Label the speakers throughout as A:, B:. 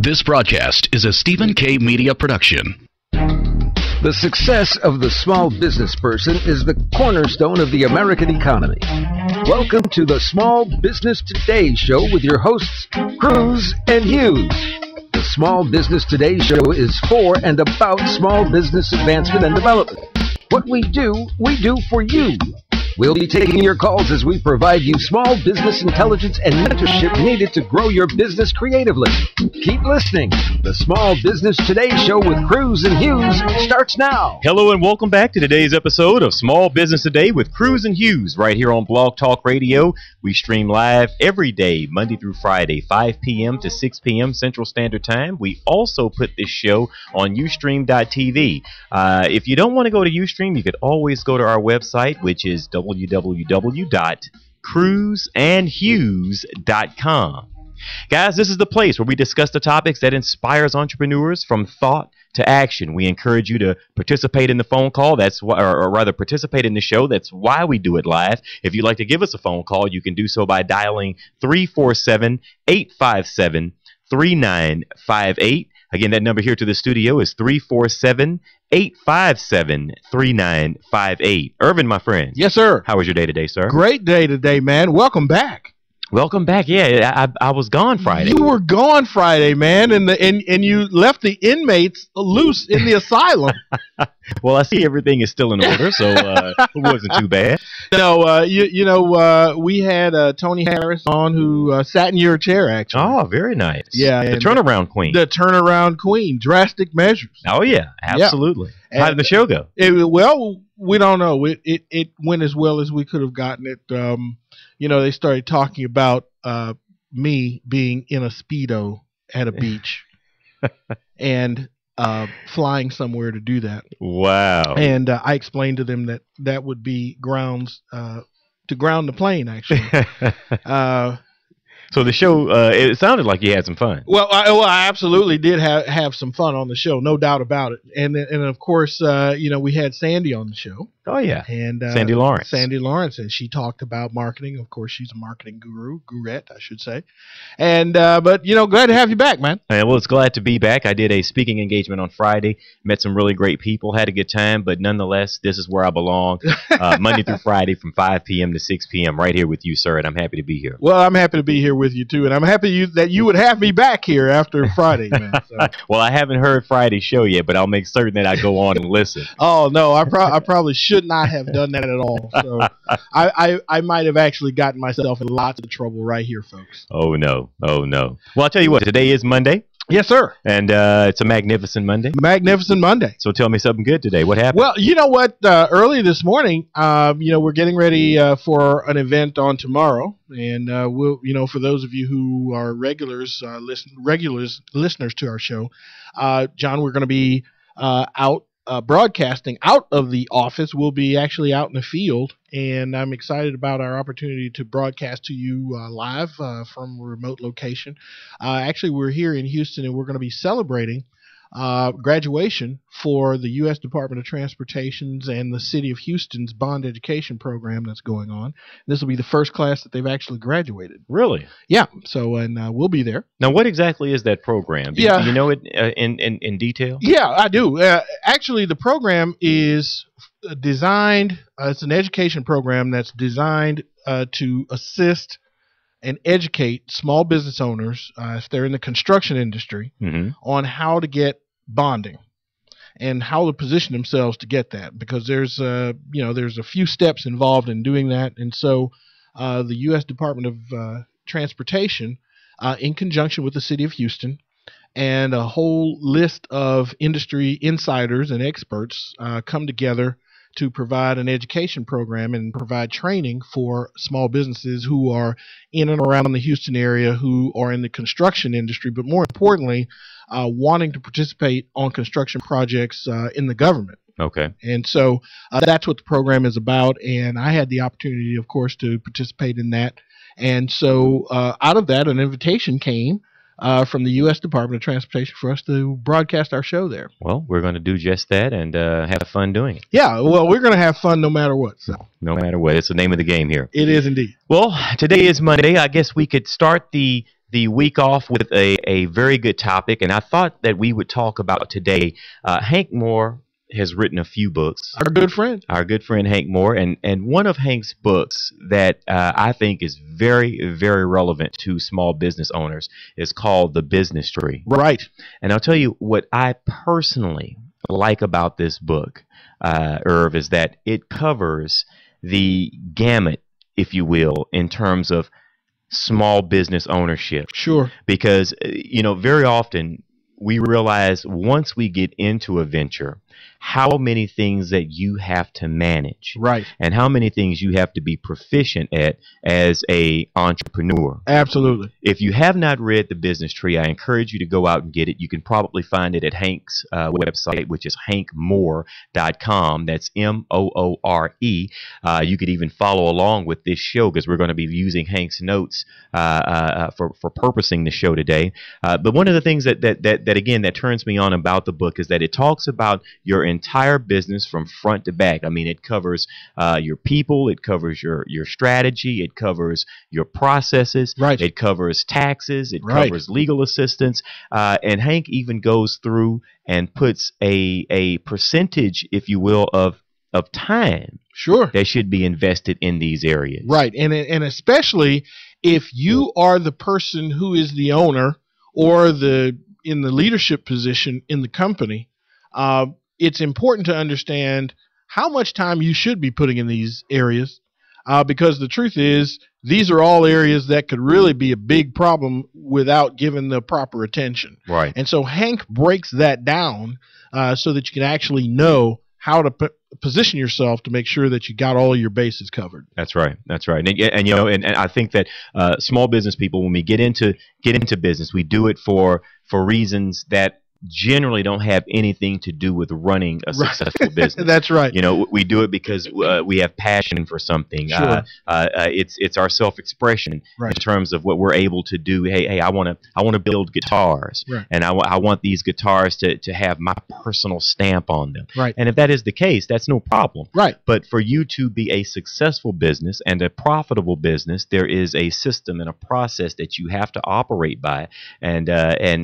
A: This broadcast is a Stephen K. Media production.
B: The success of the small business person is the cornerstone of the American economy. Welcome to the Small Business Today Show with your hosts, Hughes and Hughes. The Small Business Today Show is for and about small business advancement and development. What we do for you. We'll be taking your calls as we provide you small business intelligence and mentorship needed to grow your business creatively. Keep listening. The Small Business Today Show with Cruz and Hughes starts now.
C: Hello and welcome back to today's episode of Small Business Today with Cruz and Hughes right here on Blog Talk Radio. We stream live every day, Monday through Friday, 5 p.m. to 6 p.m. Central Standard Time. We also put this show on Ustream.tv. If you don't want to go to Ustream, you could always go to our website, which is www.cruzandhughes.com. Guys, this is the place where we discuss the topics that inspires entrepreneurs from thought to action. We encourage you to participate in the phone call. That's why, or rather participate in the show. That's why we do it live. If you'd like to give us a phone call, you can do so by dialing 347-857-3958. Again, that number here to the studio is 347-857-3958. Irvin, my friend.
D: Yes, sir.
C: How was your day today, sir?
D: Great day today, man. Welcome back.
C: Welcome back. Yeah, I was gone Friday.
D: You were gone Friday, man, and you left the inmates loose in the asylum.
C: Well, I see everything is still in order, so it wasn't too bad.
D: No, we had Tony Harris on, who sat in your chair, actually.
C: Oh, very nice.
D: Yeah.
C: The turnaround queen.
D: The turnaround queen. Drastic measures.
C: Oh, yeah, absolutely. Yeah. How did the show go?
D: Well, we don't know. It went as well as we could have gotten it. They started talking about me being in a Speedo at a beach and flying somewhere to do that.
C: Wow.
D: And I explained to them that would be grounds to ground the plane, actually.
C: So the show, it sounded like you had some fun.
D: Well, I absolutely did have some fun on the show, no doubt about it. And of course, we had Sandy on the show.
C: Oh, yeah.
D: And
C: Sandy Lawrence.
D: Sandy Lawrence, and she talked about marketing. Of course, she's a marketing gurette, I should say. And but glad to have you back, man.
C: Well, it's glad to be back. I did a speaking engagement on Friday, met some really great people, had a good time, but nonetheless, this is where I belong. Monday through Friday from 5 p.m. to 6 p.m. right here with you, sir, and I'm happy to be here.
D: Well, I'm happy to be here with you too, and I'm happy that you would have me back here after Friday, man. So.
C: Well, I haven't heard Friday's show yet, but I'll make certain that I go on and listen.
D: Oh no, I probably should not have done that at all. So I might have actually gotten myself in lots of trouble right here, folks.
C: Oh no. Well, I'll tell you what, today is Monday.
D: Yes, sir.
C: And it's a magnificent Monday.
D: Magnificent Monday.
C: So tell me something good today. What happened?
D: Well, you know what? Early this morning, we're getting ready for an event on tomorrow, and we'll, for those of you who are regulars listeners to our show, John, we're going to be out broadcasting out of the office. We'll be actually out in the field, and I'm excited about our opportunity to broadcast to you live from a remote location. Actually, we're here in Houston, and we're going to be celebrating graduation for the U.S. Department of Transportation's and the City of Houston's bond education program that's going on. This will be the first class that they've actually graduated.
C: Really?
D: Yeah. So, and we'll be there.
C: Now, what exactly is that program? Do you know it in detail?
D: Yeah, I do. Actually, the program is designed, it's an education program that's designed to assist and educate small business owners, if they're in the construction industry, on how to get bonding and how to position themselves to get that, because there's a few steps involved in doing that. And so the U.S. Department of Transportation, in conjunction with the City of Houston and a whole list of industry insiders and experts, come together to provide an education program and provide training for small businesses who are in and around the Houston area, who are in the construction industry, but more importantly, wanting to participate on construction projects in the government.
C: Okay.
D: And so that's what the program is about, and I had the opportunity, of course, to participate in that. And so out of that, an invitation came from the U.S. Department of Transportation for us to broadcast our show there.
C: Well, we're going to do just that and have fun doing it.
D: Yeah, well, we're going to have fun no matter what. So.
C: No matter what. It's the name of the game here.
D: It is indeed.
C: Well, today is Monday. I guess we could start the the week off with a very good topic, and I thought that we would talk about today. Hank Moore has written a few books. Our good friend Hank Moore, and one of Hank's books that I think is very, very relevant to small business owners is called The Business Tree.
D: Right.
C: And I'll tell you what I personally like about this book, Irv, is that it covers the gamut, if you will, in terms of small business ownership.
D: Sure.
C: Because, very often we realize once we get into a venture, how many things that you have to manage,
D: right,
C: and how many things you have to be proficient at as a entrepreneur.
D: Absolutely.
C: If you have not read The Business Tree, I encourage you to go out and get it. You can probably find it at Hank's website, which is hankmoore.com. That's Moore. You could even follow along with this show because we're going to be using Hank's notes for purposing the show today. But one of the things that turns me on about the book is that it talks about your entire business from front to back. I mean, it covers your people, it covers your strategy, it covers your processes,
D: right,
C: it covers taxes, it
D: right,
C: covers legal assistance, and Hank even goes through and puts a percentage, if you will, of time,
D: sure,
C: that should be invested in these areas.
D: Right, and especially if you are the person who is the owner or in the leadership position in the company. It's important to understand how much time you should be putting in these areas, because the truth is these are all areas that could really be a big problem without giving the proper attention.
C: Right.
D: And so Hank breaks that down so that you can actually know how to position yourself to make sure that you got all your bases covered.
C: That's right. That's right. And I think that small business people, when we get into business, we do it for reasons that generally don't have anything to do with running a successful business.
D: That's right.
C: We do it because we have passion for something.
D: Sure.
C: It's our self-expression,
D: right,
C: in terms of what we're able to do. Hey, I want to build guitars,
D: right,
C: and I want these guitars to have my personal stamp on them.
D: Right.
C: And if that is the case, that's no problem.
D: Right.
C: But for you to be a successful business and a profitable business, there is a system and a process that you have to operate by, and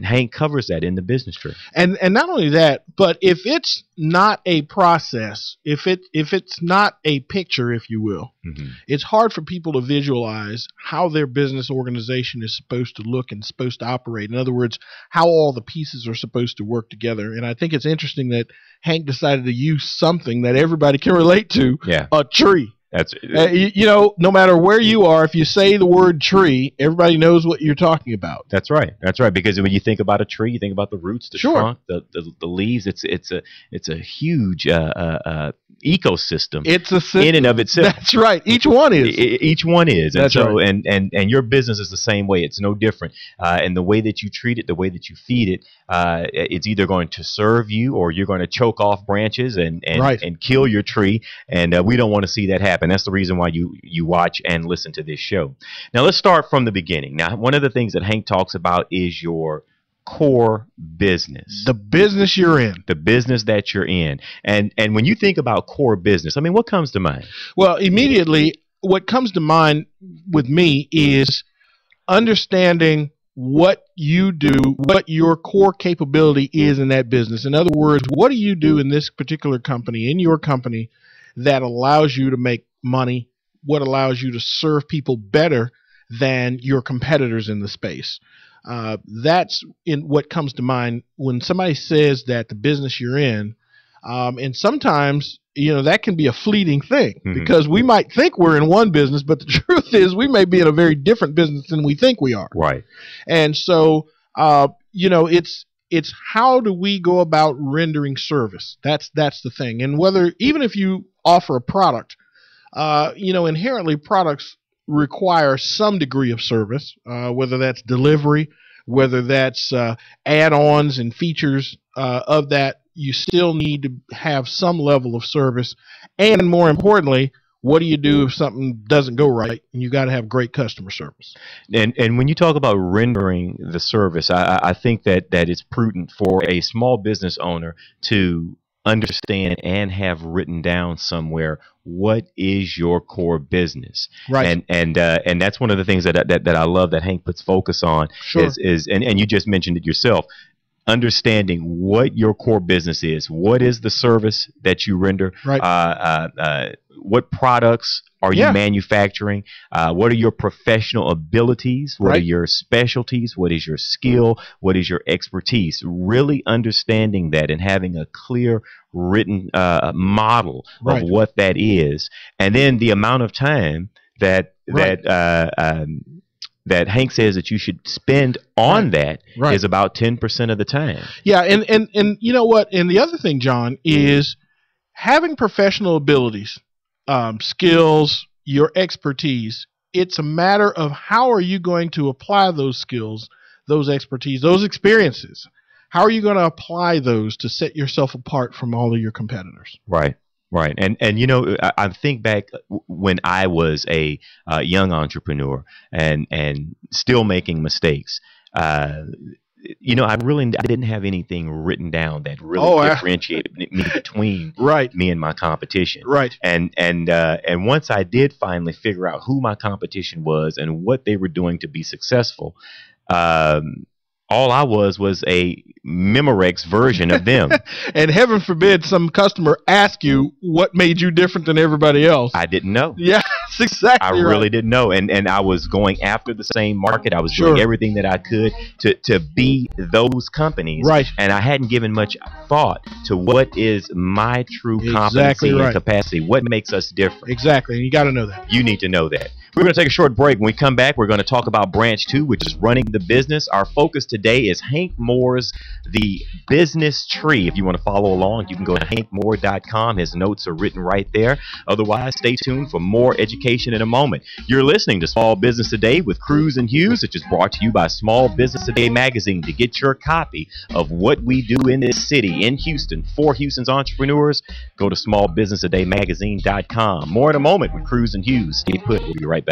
C: Hank covers that in The Business Tree.
D: And not only that, but if it's not a process, if it's not a picture, if you will,
C: mm-hmm,
D: it's hard for people to visualize how their business organization is supposed to look and supposed to operate. In other words, how all the pieces are supposed to work together. And I think it's interesting that Hank decided to use something that everybody can relate to, a tree.
C: That's
D: no matter where you are, if you say the word tree, everybody knows what you're talking about.
C: That's right. That's right. Because when you think about a tree, you think about the roots, the
D: sure,
C: trunk, the leaves. It's a huge ecosystem.
D: It's a system
C: in and of itself.
D: That's right. Each one is.
C: Each one is.
D: That's
C: and so
D: right.
C: and your business is the same way. It's no different. And the way that you treat it, the way that you feed it, it's either going to serve you or you're going to choke off branches and
D: right,
C: and kill your tree. And we don't want to see that happen. That's the reason why you watch and listen to this show. Now let's start from the beginning. Now, one of the things that Hank talks about is your core business.
D: The business you're in.
C: The business that you're in. And when you think about core business, I mean, what comes to mind?
D: Well, immediately what comes to mind with me is understanding what you do, what your core capability is in that business. In other words, what do you do in this particular company, in your company, that allows you to make money, what allows you to serve people better than your competitors in the space. That's in what comes to mind when somebody says that the business you're in, and sometimes, that can be a fleeting thing,
C: mm-hmm,
D: because we might think we're in one business, but the truth is we may be in a very different business than we think we are.
C: Right.
D: And so, it's how do we go about rendering service? That's the thing. And even if you offer a product, inherently products require some degree of service, whether that's delivery, whether that's add-ons and features of that. You still need to have some level of service. And more importantly, what do you do if something doesn't go right? And you got to have great customer service.
C: And when you talk about rendering the service, I think that it's prudent for a small business owner to understand and have written down somewhere what is your core business,
D: Right.
C: and that's one of the things that I love that Hank puts focus on.
D: Sure.
C: is and you just mentioned it yourself, understanding what your core business is. What is the service that you render?
D: Right.
C: What products are you manufacturing? What are your professional abilities? What are your specialties? What is your skill? What is your expertise? Really understanding that and having a clear written model of what that is. And then the amount of time that Hank says that you should spend on that is about 10% of the time.
D: Yeah, and you know what? And the other thing, John, is having professional abilities, skills, your expertise. It's a matter of how are you going to apply those skills, those expertise, those experiences. How are you going to apply those to set yourself apart from all of your competitors?
C: Right. Right. And you know, I think back when I was a young entrepreneur and still making mistakes. You know, I didn't have anything written down that really differentiated me between me and my competition. Right. And once I did finally figure out who my competition was and what they were doing to be successful, all I was a Memorex version of them.
D: And heaven forbid some customer ask you what made you different than everybody else.
C: I didn't know.
D: Yeah, that's exactly
C: I really didn't know. And I was going after the same market. I was doing everything that I could to be those companies. Right. And I hadn't given much thought to what is my true competency and capacity. What makes us different.
D: Exactly. And you got to know that.
C: You need to know that. We're going to take a short break. When we come back, we're going to talk about Branch 2, which is running the business. Our focus today is Hank Moore's The Business Tree. If you want to follow along, you can go to hankmoore.com. His notes are written right there. Otherwise, stay tuned for more education in a moment. You're listening to Small Business Today with Cruz and Hughes, which is brought to you by Small Business Today magazine. To get your copy of what we do in this city, in Houston, for Houston's entrepreneurs, go to smallbusinesstodaymagazine.com. More in a moment with Cruz and Hughes. Stay put. We'll be right back.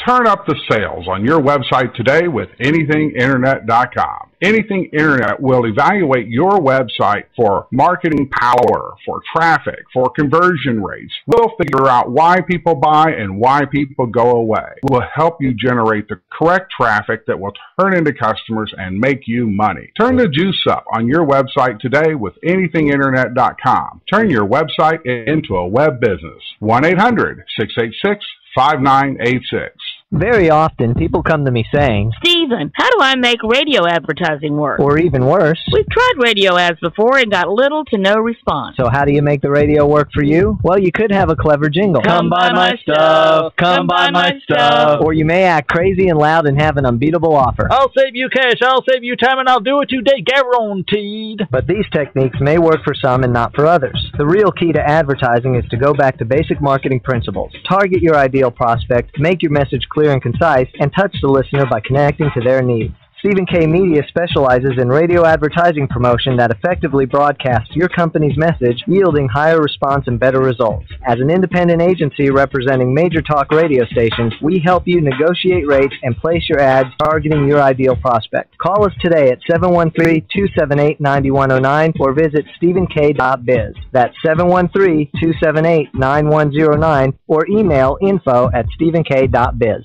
E: Turn up the sales on your website today with anythinginternet.com. Anything Internet will evaluate your website for marketing power, for traffic, for conversion rates. We'll figure out why people buy and why people go away. We'll help you generate the correct traffic that will turn into customers and make you money. Turn the juice up on your website today with anythinginternet.com. Turn your website into a web business. 1-800-686-5986.
F: Very often, people come to me saying,
G: Stephen, how do I make radio advertising work?
F: Or even worse,
G: we've tried radio ads before and got little to no response.
F: So how do you make the radio work for you? Well, you could have a clever jingle.
G: Come buy my stuff. Come buy my stuff.
F: Or you may act crazy and loud and have an unbeatable offer.
H: I'll save you cash, I'll save you time, and I'll do it today, guaranteed.
F: But these techniques may work for some and not for others. The real key to advertising is to go back to basic marketing principles. Target your ideal prospect, make your message clear and concise, and touch the listener by connecting to their needs. Stephen K. Media specializes in radio advertising promotion that effectively broadcasts your company's message, yielding higher response and better results. As an independent agency representing major talk radio stations, we help you negotiate rates and place your ads targeting your ideal prospect. Call us today at 713-278-9109 or visit stephenk.biz. That's 713-278-9109 or email info@stephenk.biz.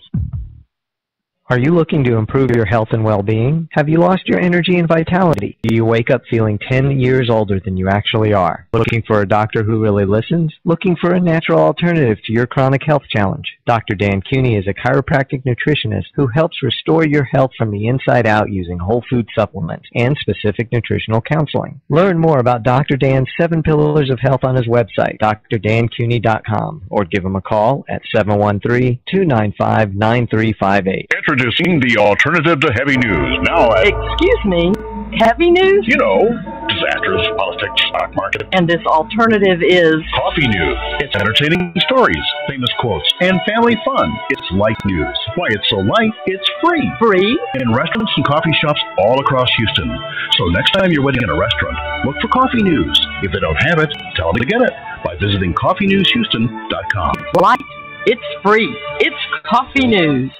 F: Are you looking to improve your health and well-being? Have you lost your energy and vitality? Do you wake up feeling 10 years older than you actually are? Looking for a doctor who really listens? Looking for a natural alternative to your chronic health challenge? Dr. Dan Cuny is a chiropractic nutritionist who helps restore your health from the inside out using whole food supplements and specific nutritional counseling. Learn more about Dr. Dan's 7 Pillars of Health on his website, drdancuny.com, or give him a call at 713-295-9358.
I: Introducing the alternative to heavy news. Now,
G: excuse me, heavy news?
I: You know, disasters, politics, stock market.
G: And this alternative is
I: coffee news. It's entertaining stories, famous quotes, and family fun. It's light news. Why it's so light, it's free.
G: Free?
I: In restaurants and coffee shops all across Houston. So next time you're waiting in a restaurant, look for coffee news. If they don't have it, tell them to get it by visiting coffeenewshouston.com.
G: Light. It's free. It's coffee news.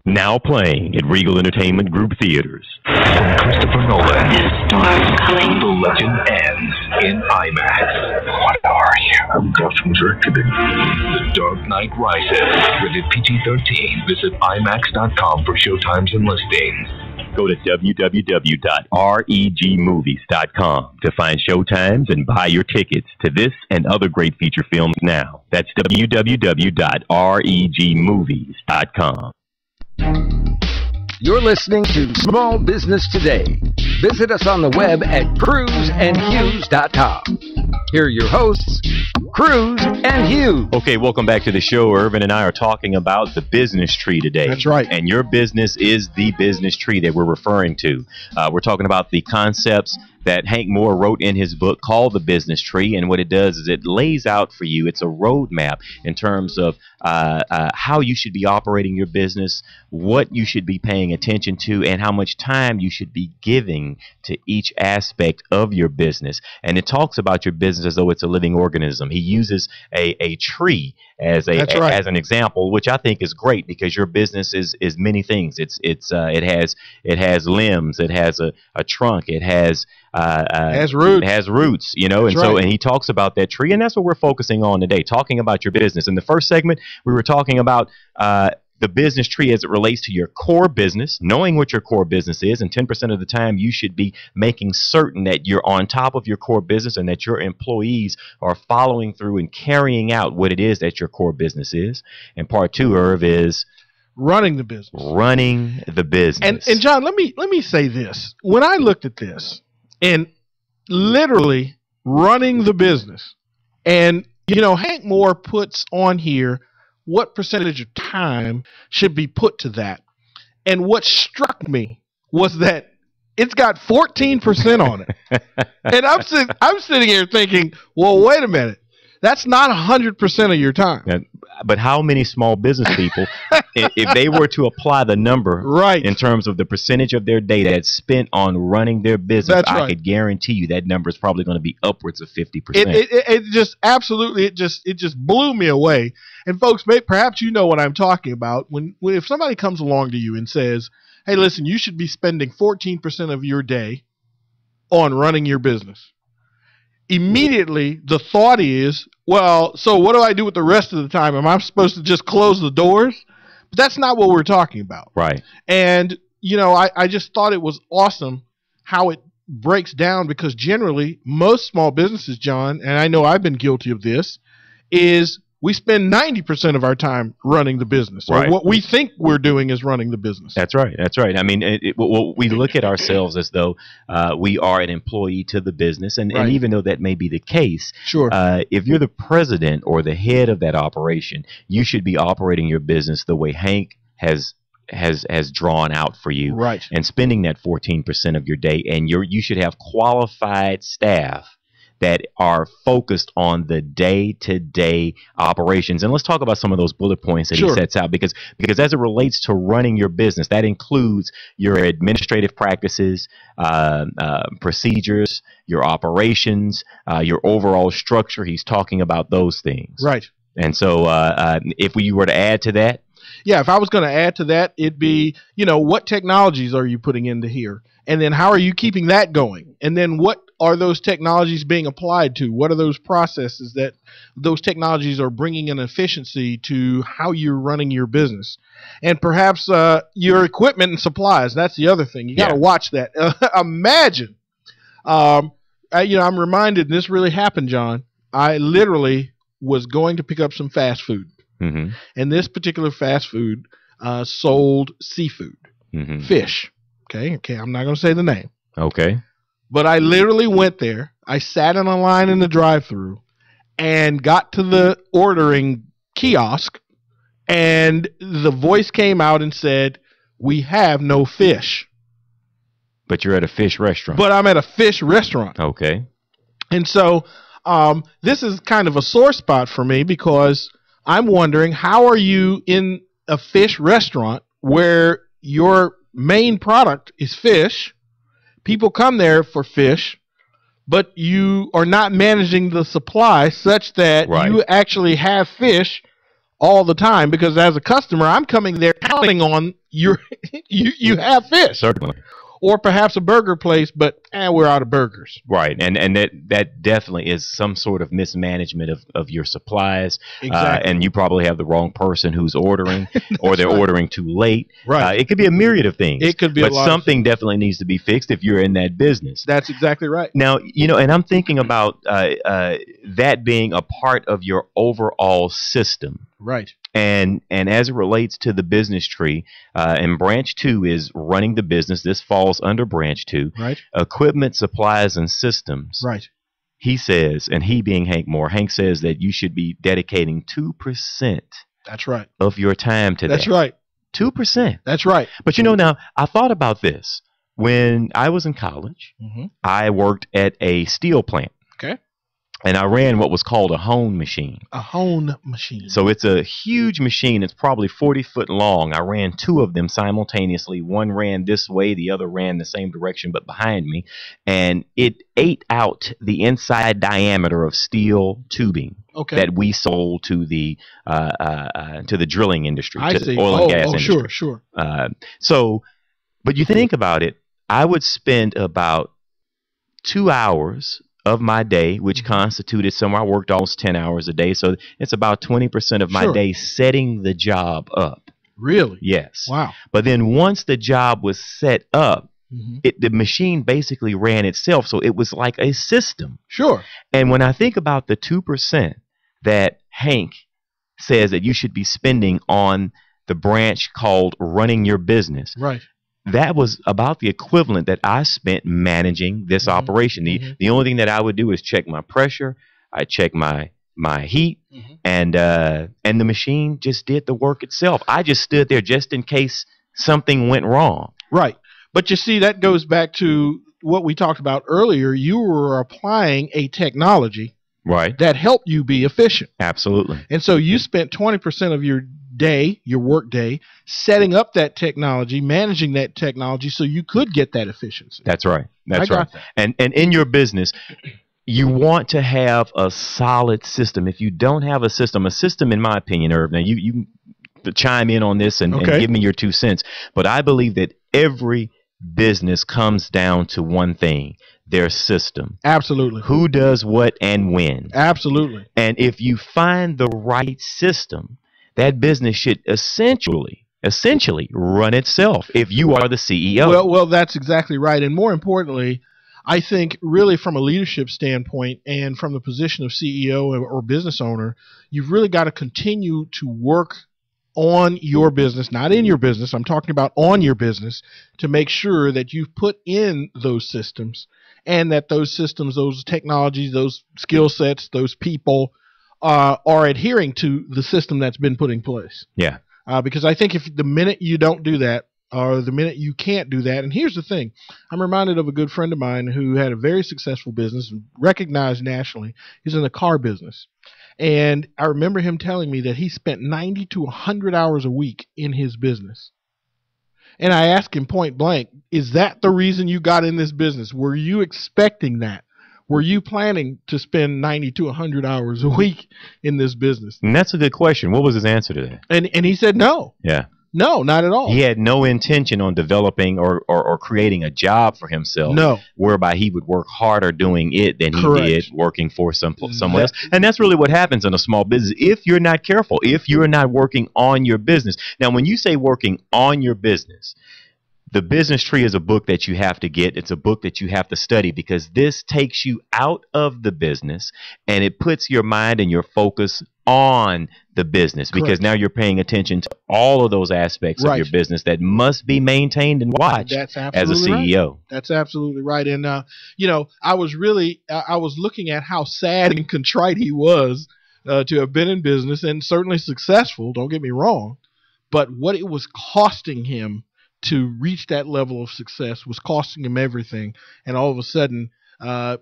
C: Now playing at Regal Entertainment Group Theaters.
I: From Christopher Nolan,
G: This storm's coming.
I: the legend ends in IMAX. What are you? I'm Customs Reckoning. The Dark Knight Rises. Rated PG-13. Visit IMAX.com for showtimes and listings.
C: Go to www.regmovies.com to find showtimes and buy your tickets to this and other great feature films now. That's www.regmovies.com.
B: You're listening to Small Business Today. Visit us on the web at cruzandhughes.com. Here are your hosts, Cruz and Hughes.
C: Okay, welcome back to the show. Irvin and I are talking about the business tree today.
D: That's right.
C: And your business is the business tree that we're referring to. We're talking about the concepts that Hank Moore wrote in his book called The Business Tree. And what it does is it lays out for you, it's a roadmap in terms of how you should be operating your business, what you should be paying attention to, and how much time you should be giving to each aspect of your business. And it talks about your business as though it's a living organism. He uses a tree as as an example, which I think is great because your business is many things. It has limbs, it has a trunk, it has roots. It has roots, you know, and and he talks about that tree, and that's what we're focusing on today, talking about your business. In the first segment, we were talking about the business tree as it relates to your core business, knowing what your core business is, and 10% of the time you should be making certain that you're on top of your core business and that your employees are following through and carrying out what it is that your core business is. And part two, Irv, is
D: running the business.
C: Running the business.
D: And John, let me say this. When I looked at this, and literally running the business. And, you know, Hank Moore puts on here what percentage of time should be put to that. And what struck me was that it's got 14% on it. And I'm sitting here thinking, well, wait a minute. That's not 100% of your time.
C: But how many small business people, if they were to apply the number in terms of the percentage of their day that's spent on running their business, I could guarantee you that number is probably going to be upwards of 50%.
D: It just absolutely, it just blew me away. And folks, perhaps you know what I'm talking about. When if somebody comes along to you and says, hey, listen, you should be spending 14% of your day on running your business. Immediately, the thought is, well, so what do I do with the rest of the time? Am I supposed to just close the doors? But that's not what we're talking about.
C: Right.
D: And, you know, I just thought it was awesome how it breaks down because generally most small businesses, John, and I know I've been guilty of this, is we spend 90% of our time running the business. Or what we think we're doing is running the business.
C: That's right. That's right. I mean, we look at ourselves as though we are an employee to the business. And even though that may be the case, if you're the president or the head of that operation, you should be operating your business the way Hank has drawn out for you.
D: Right.
C: And spending that 14% of your day. And you should have qualified staff that are focused on the day-to-day operations. And let's talk about some of those bullet points that he sets out, because as it relates to running your business, that includes your administrative practices, procedures, your operations, your overall structure. He's talking about those things.
D: Right.
C: And so if you were to add to that,
D: yeah, if I was going to add to that, it'd be, you know, what technologies are you putting into here? And then how are you keeping that going? And then what are those technologies being applied to? What are those processes that those technologies are bringing an efficiency to how you're running your business? And perhaps your equipment and supplies. That's the other thing. You got to watch that. Imagine, you know, I'm reminded, and this really happened, John. I literally was going to pick up some fast food.
C: Mm-hmm.
D: And this particular fast food sold seafood, fish. Okay, I'm not going to say the name.
C: Okay.
D: But I literally went there. I sat in a line in the drive-thru and got to the ordering kiosk, and the voice came out and said, "We have no fish."
C: But you're at a fish restaurant.
D: But I'm at a fish restaurant.
C: Okay.
D: And so this is kind of a sore spot for me because I'm wondering, how are you in a fish restaurant where your main product is fish? People come there for fish, but you are not managing the supply such that you actually have fish all the time, because as a customer, I'm coming there counting on you have fish.
C: Certainly.
D: Or perhaps a burger place, but we're out of burgers.
C: Right, and that definitely is some sort of mismanagement of your supplies.
D: Exactly.
C: And you probably have the wrong person who's ordering, or they're
D: right.
C: ordering too late.
D: Right.
C: It could be a myriad of things.
D: It could be,
C: but
D: a lot
C: something definitely needs to be fixed if you're in that business.
D: That's exactly right.
C: Now, and I'm thinking about that being a part of your overall system.
D: Right.
C: And as it relates to the business tree, and branch 2 is running the business. This falls under branch 2.
D: Right.
C: Equipment, supplies, and systems.
D: Right.
C: He says, and he being Hank Moore, Hank says that you should be dedicating 2%
D: That's right.
C: of your time to that.
D: That's right.
C: 2%.
D: That's right.
C: But now I thought about this. When I was in college, I worked at a steel plant.
D: Okay.
C: And I ran what was called a hone machine.
D: A hone machine.
C: So it's a huge machine. It's probably 40 foot long. I ran 2 of them simultaneously. One ran this way, the other ran the same direction but behind me. And it ate out the inside diameter of steel tubing that we sold to the drilling industry,
D: I
C: to
D: see.
C: the oil and gas industry.
D: Sure.
C: But you think about it, I would spend about 2 hours of my day, which constituted somewhere I worked almost 10 hours a day. So it's about 20% of my day setting the job up.
D: Really?
C: Yes.
D: Wow.
C: But then once the job was set up, the machine basically ran itself. So it was like a system.
D: Sure.
C: And when I think about the 2% that Hank says that you should be spending on the branch called running your business.
D: Right.
C: That was about the equivalent that I spent managing this operation. The only thing that I would do is check my pressure, I check my heat, and the machine just did the work itself. I just stood there just in case something went wrong.
D: Right. But you see, that goes back to what we talked about earlier. You were applying a technology that helped you be efficient.
C: Absolutely.
D: And so you spent 20% of your day, your work day, setting up that technology, managing that technology so you could get that efficiency.
C: That's right. That's
D: I
C: right.
D: got that.
C: And in your business, you want to have a solid system. If you don't have a system, in my opinion, Irv, now you chime in on this and give me your 2 cents, but I believe that every business comes down to one thing: their system.
D: Absolutely.
C: Who does what and when.
D: Absolutely.
C: And if you find the right system, that business should essentially run itself if you are the CEO.
D: Well, that's exactly right. And more importantly, I think really from a leadership standpoint and from the position of CEO or business owner, you've really got to continue to work on your business, not in your business. I'm talking about on your business, to make sure that you've put in those systems, and that those systems, those technologies, those skill sets, those people are adhering to the system that's been put in place.
C: Yeah.
D: Because I think if the minute you don't do that, or the minute you can't do that, and here's the thing, I'm reminded of a good friend of mine who had a very successful business, recognized nationally. He's in the car business. And I remember him telling me that he spent 90 to 100 hours a week in his business. And I asked him point blank, is that the reason you got in this business? Were you expecting that? Were you planning to spend 90 to 100 hours a week in this business?
C: And that's a good question. What was his answer to that?
D: And he said no.
C: Yeah.
D: No, not at all.
C: He had no intention on developing or creating a job for himself.
D: No.
C: Whereby he would work harder doing it than he did working for someone else.
D: That-
C: And that's really what happens in a small business if you're not careful, if you're not working on your business. Now, when you say working on your business, The Business Tree is a book that you have to get. It's a book that you have to study, because this takes you out of the business and it puts your mind and your focus on the business, because now you're paying attention to all of those aspects of your business that must be maintained and watched as a CEO.
D: Right. That's absolutely right. And, you know, I was looking at how sad and contrite he was to have been in business, and certainly successful, don't get me wrong, but what it was costing him to reach that level of success was costing him everything. And all of a sudden,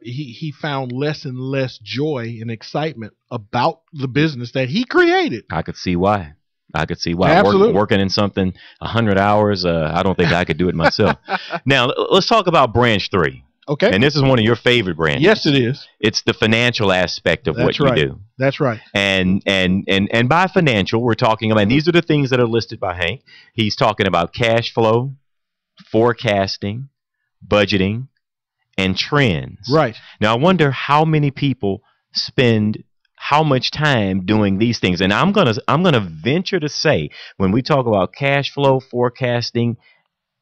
D: he found less and less joy and excitement about the business that he created.
C: I could see why.
D: Absolutely.
C: Working in something 100 hours, I don't think I could do it myself. Now, let's talk about branch 3.
D: Okay.
C: And this is one of your favorite branches.
D: Yes, it is.
C: It's the financial aspect of what you do.
D: That's right.
C: And by financial, we're talking about, and these are the things that are listed by Hank. He's talking about cash flow, forecasting, budgeting, and trends.
D: Right.
C: Now, I wonder how many people spend how much time doing these things. And I'm gonna venture to say, when we talk about cash flow, forecasting,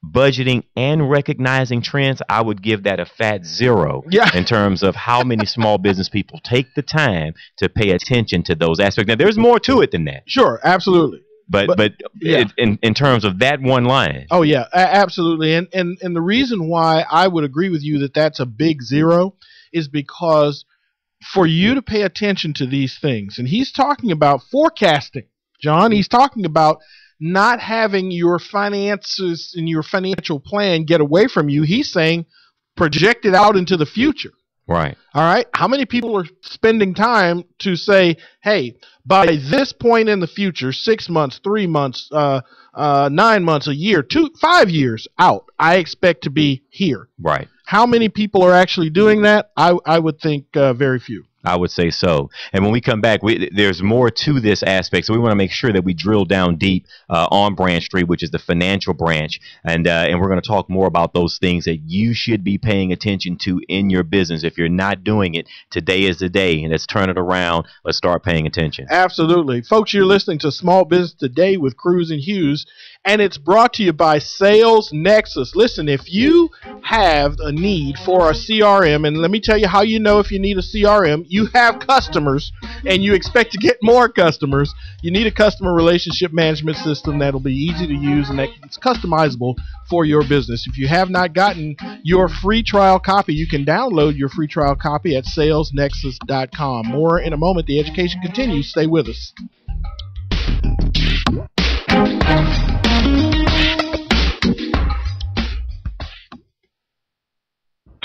C: budgeting, and recognizing trends, I would give that a fat 0 in terms of how many small business people take the time to pay attention to those aspects. Now, there's more to it than that.
D: Sure, absolutely.
C: But in terms of that one line.
D: Oh, yeah, absolutely. And the reason why I would agree with you that that's a big 0 is because for you to pay attention to these things, and he's talking about forecasting, John, he's talking about not having your finances and your financial plan get away from you. He's saying project it out into the future.
C: Right.
D: All right. How many people are spending time to say, hey, by this point in the future, 6 months, 3 months, 9 months, a year, 5 years out, I expect to be here.
C: Right.
D: How many people are actually doing that? I would think very few.
C: I would say so. And when we come back, there's more to this aspect. So we want to make sure that we drill down deep on Branch 3, which is the financial branch. And we're going to talk more about those things that you should be paying attention to in your business. If you're not doing it, today is the day. And let's turn it around. Let's start paying attention.
D: Absolutely. Folks, you're listening to Small Business Today with Cruz and Hughes. And it's brought to you by Sales Nexus. Listen, if you have a need for a CRM, and let me tell you how you know if you need a CRM, you have customers and you expect to get more customers. You need a customer relationship management system that'll be easy to use and that it's customizable for your business. If you have not gotten your free trial copy, you can download your free trial copy at salesnexus.com. More in a moment. The education continues. Stay with us.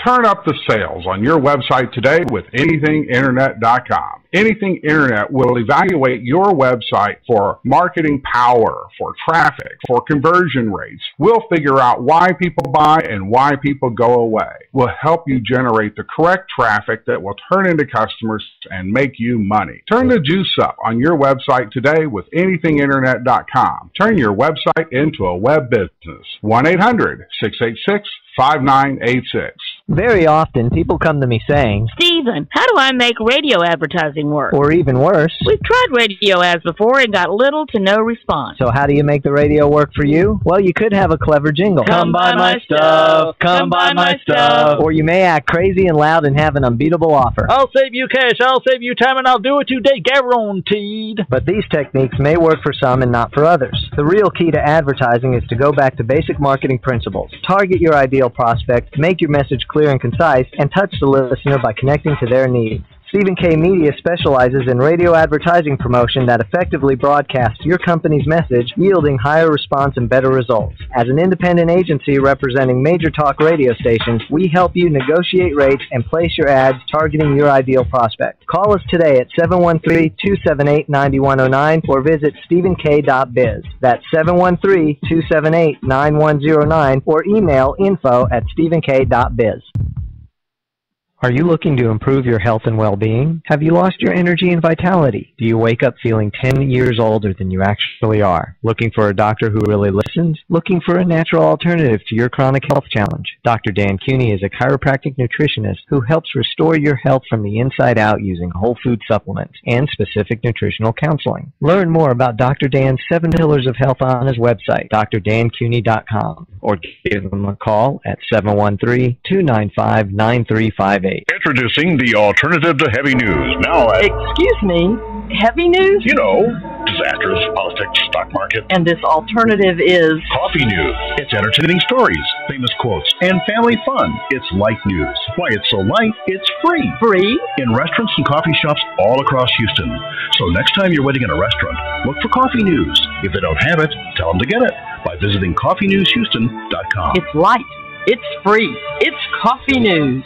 E: Turn up the sales on your website today with anythinginternet.com. Anything Internet will evaluate your website for marketing power, for traffic, for conversion rates. We'll figure out why people buy and why people go away. We'll help you generate the correct traffic that will turn into customers and make you money. Turn the juice up on your website today with anythinginternet.com. Turn your website into a web business. 1-800-686-5986.
F: Very often, people come to me saying,
G: Stephen, how do I make radio advertising work?
F: Or even worse,
G: We've tried radio ads before and got little to no response.
F: so how do you make the radio work for you? Well, you could have a clever jingle.
G: Come buy my stuff. Come buy my stuff.
F: Or you may act crazy and loud and have an unbeatable offer.
H: I'll save you cash, I'll save you time, and I'll do it today, guaranteed.
F: But these techniques may work for some and not for others. The real key to advertising is to go back to basic marketing principles. Target your ideal prospect, make your message clear and concise, and touch the listener by connecting to their needs. Stephen K. Media specializes in radio advertising promotion that effectively broadcasts your company's message, yielding higher response and better results. As an independent agency representing major talk radio stations, we help you negotiate rates and place your ads targeting your ideal prospect. Call us today at 713-278-9109 or visit stephenk.biz. That's 713-278-9109 or email info@stephenk.biz. Are you looking to improve your health and well-being? Have you lost your energy and vitality? Do you wake up feeling 10 years older than you actually are? Looking for a doctor who really listens? Looking for a natural alternative to your chronic health challenge? Dr. Dan Cooney is a chiropractic nutritionist who helps restore your health from the inside out using whole food supplements and specific nutritional counseling. Learn more about Dr. Dan's 7 Pillars of Health on his website, drdancooney.com, or give him a call at 713-295-9358.
J: Introducing the alternative to heavy news. Now,
K: Excuse me, heavy news?
J: you know, disasters, politics, stock market.
K: And this alternative is...
J: Coffee news. It's entertaining stories, famous quotes, and family fun. It's light news. Why it's so light, it's free.
K: Free?
J: In restaurants and coffee shops all across Houston. So next time you're waiting in a restaurant, look for coffee news. If they don't have it, tell them to get it by visiting coffeenewshouston.com.
K: It's light. It's free. It's coffee news.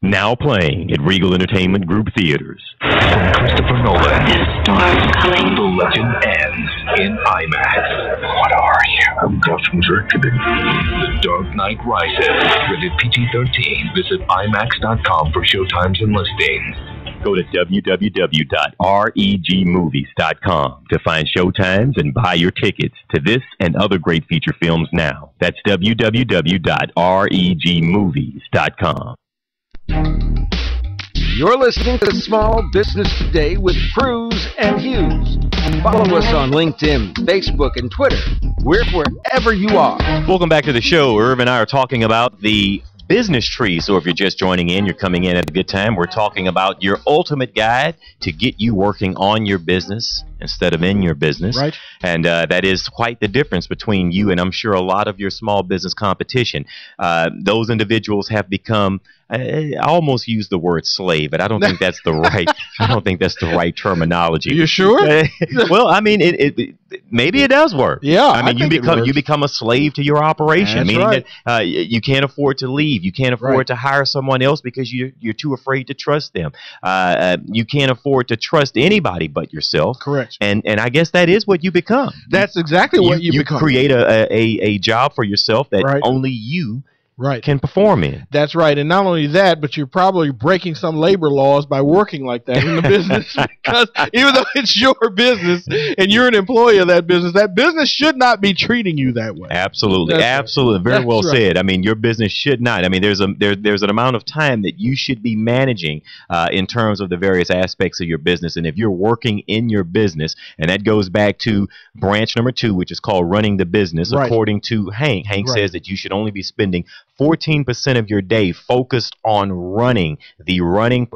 C: Now playing at Regal Entertainment Group Theaters.
I: From Christopher Nolan.
G: The storm's coming.
I: The legend ends in IMAX. What are you? A I'm Gotham Reckoning. The Dark Knight Rises. Rated PG-13. Visit IMAX.com for showtimes and listings.
C: Go to www.regmovies.com to find showtimes and buy your tickets to this and other great feature films now. That's www.regmovies.com.
B: You're listening to Small Business Today with Cruz and Hughes. Follow us on LinkedIn, Facebook, and Twitter. We're wherever you are.
C: Welcome back to the show. Irv and I are talking about the business tree. So if you're just joining in, you're coming in at a good time. We're talking about your ultimate guide to get you working on your business instead of in your business.
D: Right.
C: And that is quite the difference between you and I'm sure a lot of your small business competition. Those individuals have become, I almost use the word slave, but I don't think that's the right. I don't think that's the right terminology.
D: Are you sure?
C: Well, I mean, it maybe it does work.
D: Yeah,
C: I mean, you become a slave to your operation.
D: That's
C: meaning
D: right.
C: that you can't afford to leave. You can't afford to hire someone else because you're too afraid to trust them. You can't afford to trust anybody but yourself.
D: Correct.
C: And I guess that is what you become.
D: That's exactly what you become.
C: You create a job for yourself that only you can perform in.
D: That's right. And not only that, but you're probably breaking some labor laws by working like that in the business, because even though it's your business and you're an employee of that business should not be treating you that way.
C: Absolutely. Absolutely. Very well said. I mean, your business should not. I mean, there's an amount of time that you should be managing in terms of the various aspects of your business. And if you're working in your business, and that goes back to branch number 2, which is called running the business, according to Hank. Hank says that you should only be spending 14% of your day focused on running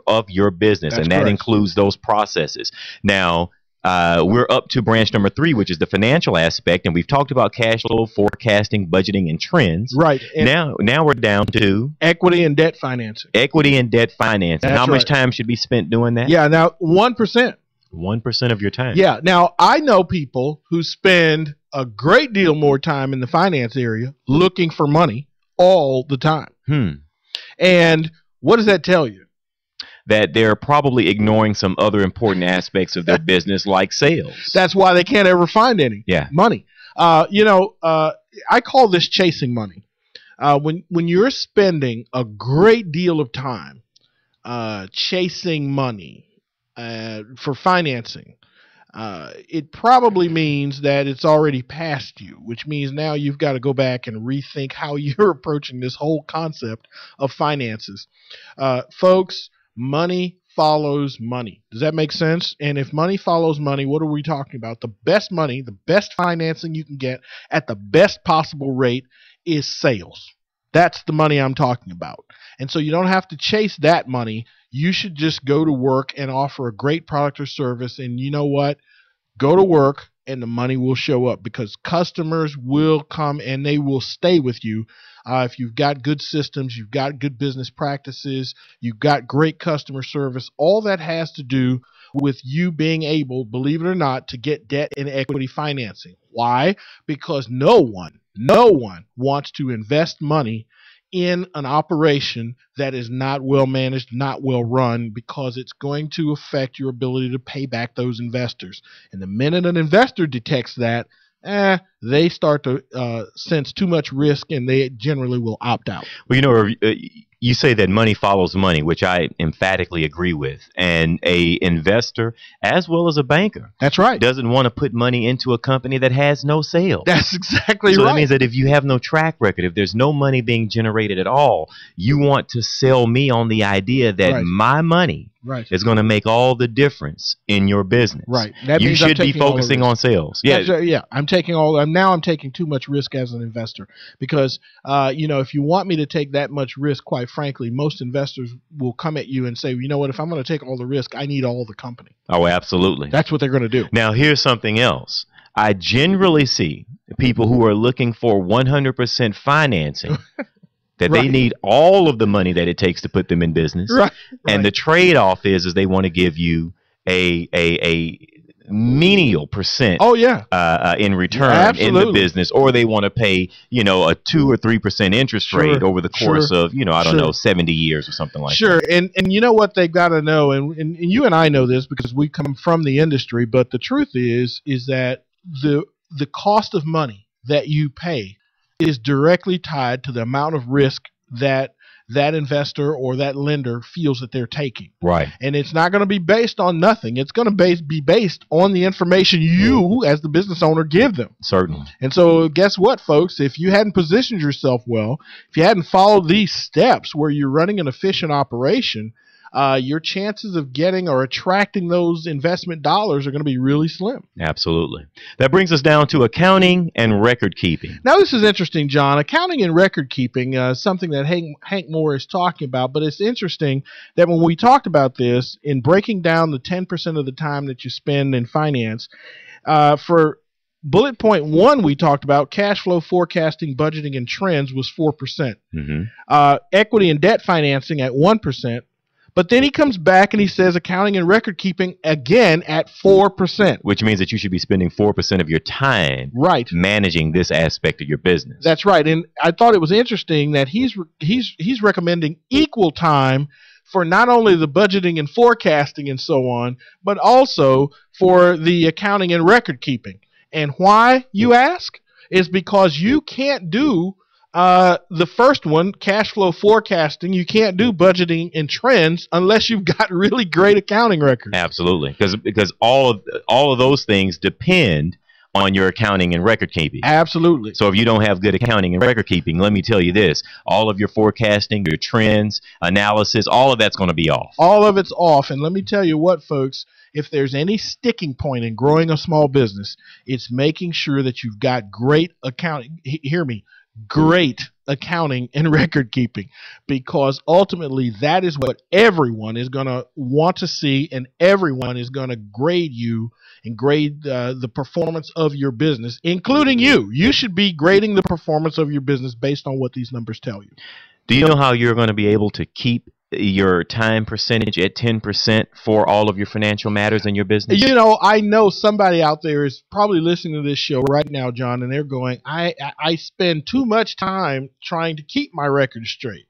C: of your business.
D: That's
C: and that
D: correct.
C: includes those processes. Now, we're up to branch number 3, which is the financial aspect. And we've talked about cash flow, forecasting, budgeting, and trends.
D: Right. And
C: now we're down to
D: equity and debt financing.
C: Equity and debt financing.
D: That's
C: How much time should be spent doing that?
D: Yeah. Now, 1%.
C: 1% of your time.
D: Yeah. Now, I know people who spend a great deal more time in the finance area looking for money all the time. And what does that tell you?
C: That they're probably ignoring some other important aspects of their business, like sales.
D: That's why they can't ever find any money. I call this chasing money. When you're spending a great deal of time chasing money for financing, it probably means that it's already past you, which means now you've got to go back and rethink how you're approaching this whole concept of finances. Folks, money follows money. Does that make sense? And if money follows money, what are we talking about? The best money, the best financing you can get at the best possible rate is sales. That's the money I'm talking about. And so you don't have to chase that money. You should just go to work and offer a great product or service. And you know what? Go to work and the money will show up, because customers will come and they will stay with you. If you've got good systems, you've got good business practices, you've got great customer service, all that has to do with you being able, believe it or not, to get debt and equity financing. Why? Because no one wants to invest money in an operation that is not well managed, not well run, because it's going to affect your ability to pay back those investors. And the minute an investor detects that, they start to sense too much risk, and they generally will opt out.
C: Well, you say that money follows money, which I emphatically agree with. And a investor, as well as a banker,
D: that's right,
C: doesn't want to put money into a company that has no sales.
D: That's exactly
C: so
D: right.
C: That means that if you have no track record, if there's no money being generated at all, you want to sell me on the idea that my money is going to make all the difference in your business.
D: Right. That
C: you
D: means
C: should be focusing on sales.
D: Yeah. I'm taking too much risk as an investor, because if you want me to take that much risk, quite frankly, most investors will come at you and say, you know what, if I'm going to take all the risk, I need all the company.
C: Oh, absolutely.
D: That's what they're going to do.
C: Now, here's something else. I generally see people who are looking for 100% financing that they need all of the money that it takes to put them in business. And the trade-off is they want to give you a menial percent in return in the business, or they want to pay a 2 or 3% interest rate over the course of 70 years or something like that.
D: And you know what they've got to know, and you and I know this because we come from the industry, but the truth is that the cost of money that you pay is directly tied to the amount of risk that that investor or that lender feels that they're taking.
C: Right.
D: And it's not going to be based on nothing. It's going to be based on the information you, as the business owner, give them.
C: Certainly.
D: And so guess what, folks? If you hadn't positioned yourself well, if you hadn't followed these steps where you're running an efficient operation, your chances of getting or attracting those investment dollars are going to be really slim.
C: Absolutely. That brings us down to accounting and record keeping.
D: Now, this is interesting, John. Accounting and record keeping is something that Hank Moore is talking about, but it's interesting that when we talked about this in breaking down the 10% of the time that you spend in finance, for bullet point 1, we talked about cash flow forecasting, budgeting, and trends was 4%. Equity and debt financing at 1%. But then he comes back and he says accounting and record keeping again at 4%.
C: Which means that you should be spending 4% of your time managing this aspect of your business.
D: That's right. And I thought it was interesting that he's recommending equal time for not only the budgeting and forecasting and so on, but also for the accounting and record keeping. And why, you ask, is because you can't do the first one, cash flow forecasting. You can't do budgeting and trends unless you've got really great accounting records.
C: Absolutely, because all of those things depend on your accounting and record keeping.
D: Absolutely.
C: So if you don't have good accounting and record keeping, let me tell you this: all of your forecasting, your trends, analysis, all of that's going to be off.
D: All of it's off. And let me tell you what, folks. If there's any sticking point in growing a small business, it's making sure that you've got great accounting. Hear me. Great accounting and record keeping, because ultimately that is what everyone is going to want to see, and everyone is going to grade you and grade the performance of your business, including you. You should be grading the performance of your business based on what these numbers tell you.
C: Do you know how you're going to be able to keep your time percentage at 10% for all of your financial matters in your business?
D: You know, I know somebody out there is probably listening to this show right now, John, and they're going, I spend too much time trying to keep my record straight.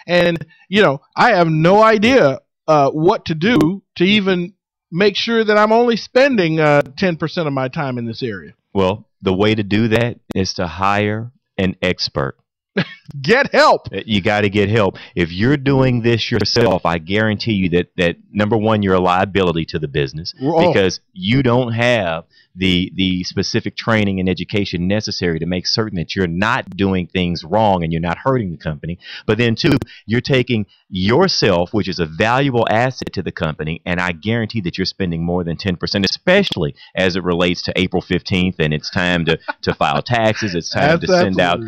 D: And, you know, I have no idea what to do to even make sure that I'm only spending 10% of my time in this area.
C: Well, the way to do that is to hire an expert.
D: Get help.
C: You got to get help. If you're doing this yourself, I guarantee you that number one, you're a liability to the business because you don't have the specific training and education necessary to make certain that you're not doing things wrong and you're not hurting the company. But then two, you're taking yourself, which is a valuable asset to the company, and I guarantee that you're spending more than 10%, especially as it relates to April 15th and it's time to file taxes. It's time to send out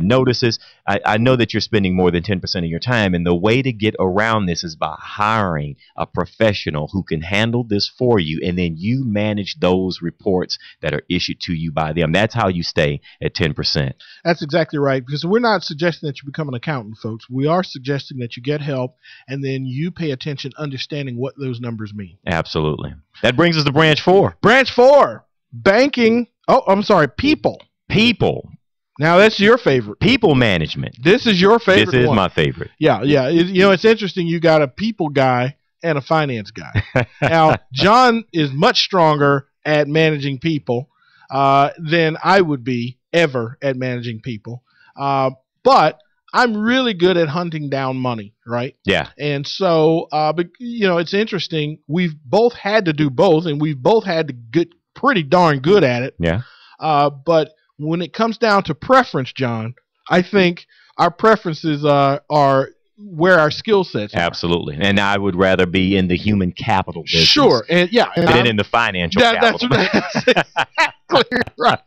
C: notices. I know that you're spending more than 10% of your time, and the way to get around this is by hiring a professional who can handle this for you, and then you manage those reports that are issued to you by them. That's how you stay at 10%.
D: That's exactly right, because we're not suggesting that you become an accountant, folks. We are suggesting that you get help, and then you pay attention, understanding what those numbers mean.
C: Absolutely. That brings us to branch 4.
D: Branch 4, banking. Oh, I'm sorry, people.
C: People.
D: Now, that's your favorite.
C: People management.
D: This is your favorite
C: This is
D: one.
C: my favorite.
D: Yeah. You know, it's interesting. You got a people guy and a finance guy. Now, John is much stronger at managing people than I would be ever at managing people. But I'm really good at hunting down money, right?
C: Yeah.
D: And so, you know, it's interesting. We've both had to do both, and we've both had to get pretty darn good at it.
C: Yeah.
D: But when it comes down to preference, John, I think our preferences are where our skill sets are.
C: Absolutely. And I would rather be in the human capital business.
D: Sure. And yeah.
C: Than in the financial capital.
D: That's exactly right.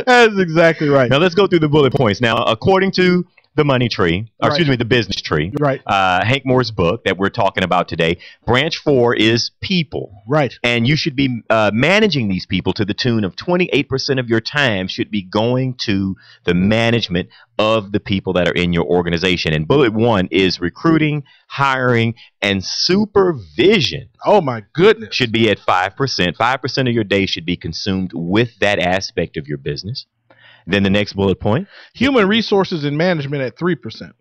D: That's exactly right.
C: Now let's go through the bullet points. Now, according to the money tree, or excuse me, the business tree.
D: Right.
C: Hank Moore's book that we're talking about today. Branch 4 is people.
D: Right.
C: And you should be managing these people to the tune of 28% of your time should be going to the management of the people that are in your organization. And bullet 1 is recruiting, hiring, and supervision.
D: Oh my goodness.
C: Should be at 5%. 5% of your day should be consumed with that aspect of your business. Then the next bullet point.
D: Human resources and management at 3%.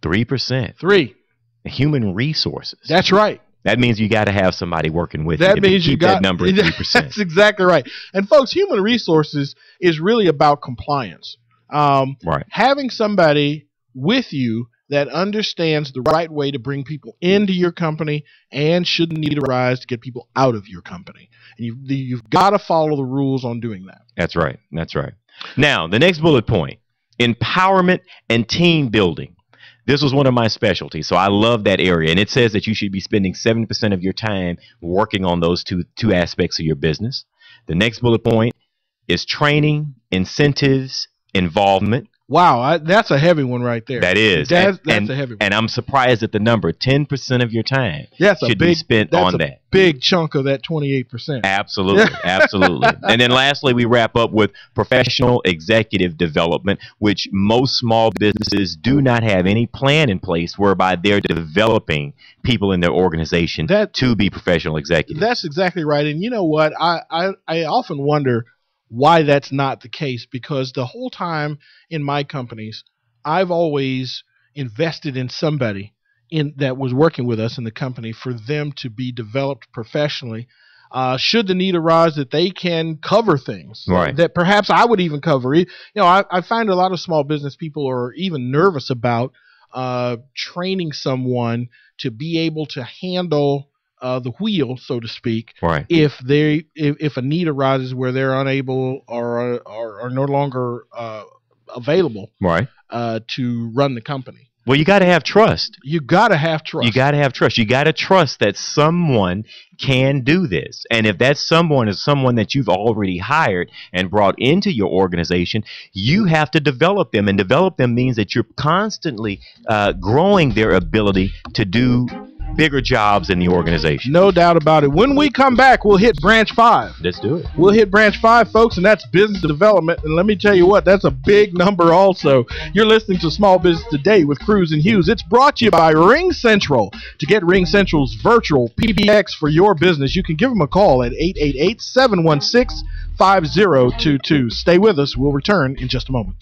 C: 3%.
D: 3.
C: Human resources.
D: That's right.
C: That means you got to have somebody working with
D: that
C: you
D: means
C: to keep that number at 3%.
D: That's exactly right. And folks, human resources is really about compliance.
C: Right.
D: Having somebody with you that understands the right way to bring people into your company and should the need arise to get people out of your company. And you've got to follow the rules on doing that.
C: That's right. That's right. Now, the next bullet point, empowerment and team building. This was one of my specialties, so I love that area. And it says that you should be spending 70% of your time working on those two aspects of your business. The next bullet point is training, incentives, involvement.
D: Wow, that's a heavy one right there.
C: That is.
D: That's a heavy one.
C: And I'm surprised at the number. 10% of your time should be spent on that.
D: Big chunk of that 28%.
C: Absolutely. Absolutely. And then lastly, we wrap up with professional executive development, which most small businesses do not have any plan in place whereby they're developing people in their organization to be professional executives.
D: That's exactly right. And you know what? I often wonder why that's not the case, because the whole time in my companies, I've always invested in somebody that was working with us in the company for them to be developed professionally. Should the need arise that they can cover things that perhaps I would even cover. You know, I find a lot of small business people are even nervous about training someone to be able to handle the wheel, so to speak, if a need arises where they're unable or are no longer available to run the company.
C: Well, you got to have trust.
D: You got to have trust.
C: You got to have trust. You got to trust that someone can do this. And if that someone is someone that you've already hired and brought into your organization, you have to develop them. And develop them means that you're constantly growing their ability to do bigger jobs in the organization.
D: No doubt about it. When we come back, we'll hit branch 5.
C: Let's do it.
D: We'll hit branch 5, folks, and that's business development. And let me tell you what, that's a big number also. You're listening to Small Business Today with Cruz and Hughes. It's brought to you by Ring Central. To get Ring Central's virtual PBX for your business, you can give them a call at 888-716-5022. Stay with us. We'll return in just a moment.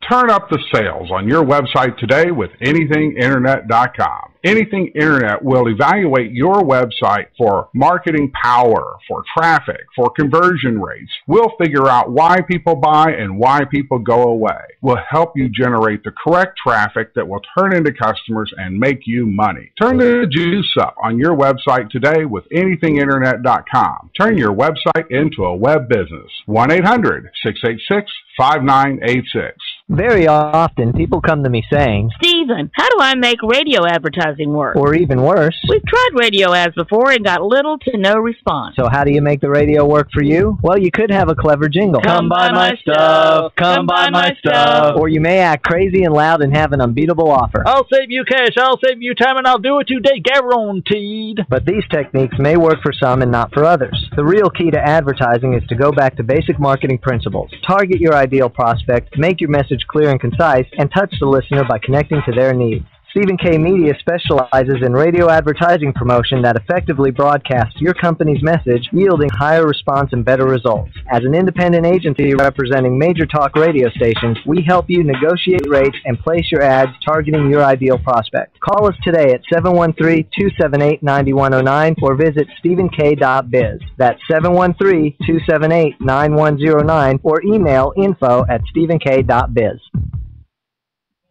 E: Turn up the sales on your website today with anythinginternet.com. Anything Internet will evaluate your website for marketing power, for traffic, for conversion rates. We'll figure out why people buy and why people go away. We'll help you generate the correct traffic that will turn into customers and make you money. Turn the juice up on your website today with anythinginternet.com. Turn your website into a web business. 1-800-686-5986.
F: Very often, people come to me saying,
G: Stephen, how do I make radio advertising work?
F: Or even worse,
G: we've tried radio ads before and got little to no response.
F: So how do you make the radio work for you? Well, you could have a clever jingle.
K: Come buy my stuff. Come buy my stuff.
F: Or you may act crazy and loud and have an unbeatable offer.
H: I'll save you cash. I'll save you time, and I'll do it today, guaranteed.
F: But these techniques may work for some and not for others. The real key to advertising is to go back to basic marketing principles. Target your ideal prospect, make your message clear and concise, and touch the listener by connecting to their needs. Stephen K. Media specializes in radio advertising promotion that effectively broadcasts your company's message, yielding higher response and better results. As an independent agency representing major talk radio stations, we help you negotiate rates and place your ads targeting your ideal prospect. Call us today at 713-278-9109 or visit stephenk.biz. That's 713-278-9109 or email info@stephenk.biz.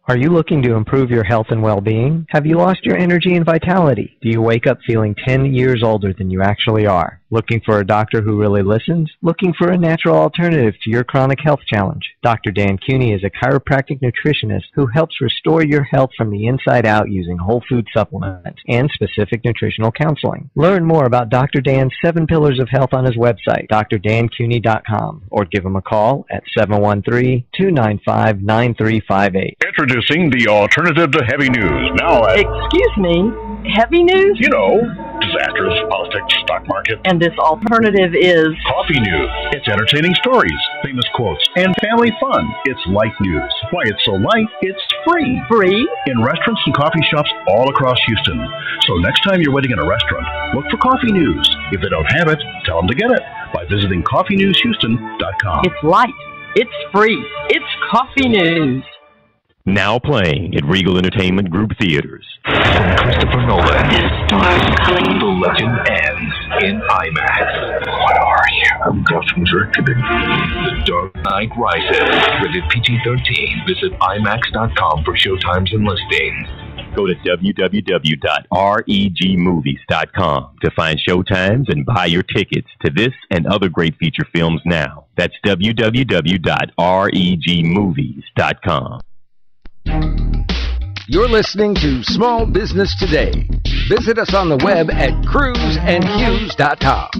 F: Are you looking to improve your health and well-being? Have you lost your energy and vitality? Do you wake up feeling 10 years older than you actually are? Looking for a doctor who really listens? Looking for a natural alternative to your chronic health challenge? Dr. Dan Cooney is a chiropractic nutritionist who helps restore your health from the inside out using whole food supplements and specific nutritional counseling. Learn more about Dr. Dan's 7 Pillars of Health on his website, drdancooney.com, or give him a call at 713-295-9358.
J: Introducing the alternative to heavy news. Now,
K: Excuse me, heavy news?
J: you know, Disasters, politics, stock market.
K: And this alternative is
J: Coffee News. It's entertaining stories, famous quotes, and family fun. It's light news. Why it's so light, it's free.
K: free.
J: In restaurants and coffee shops all across Houston. So next time you're waiting in a restaurant, look for Coffee News. If they don't have it, tell them to get it by visiting coffeenewshouston.com.
K: It's light. It's free. It's Coffee News.
C: Now playing at Regal Entertainment Group Theaters.
I: From Christopher Nolan. The storm's coming. The legend ends in IMAX. What are you? I'm Gotham Circuiting. The Dark Knight Rises. Rated PG-13. Visit IMAX.com for showtimes and listings.
C: Go to www.regmovies.com to find showtimes and buy your tickets to this and other great feature films now. That's www.regmovies.com.
B: You're listening to Small Business Today. Visit us on the web at cruiseandhughes.com.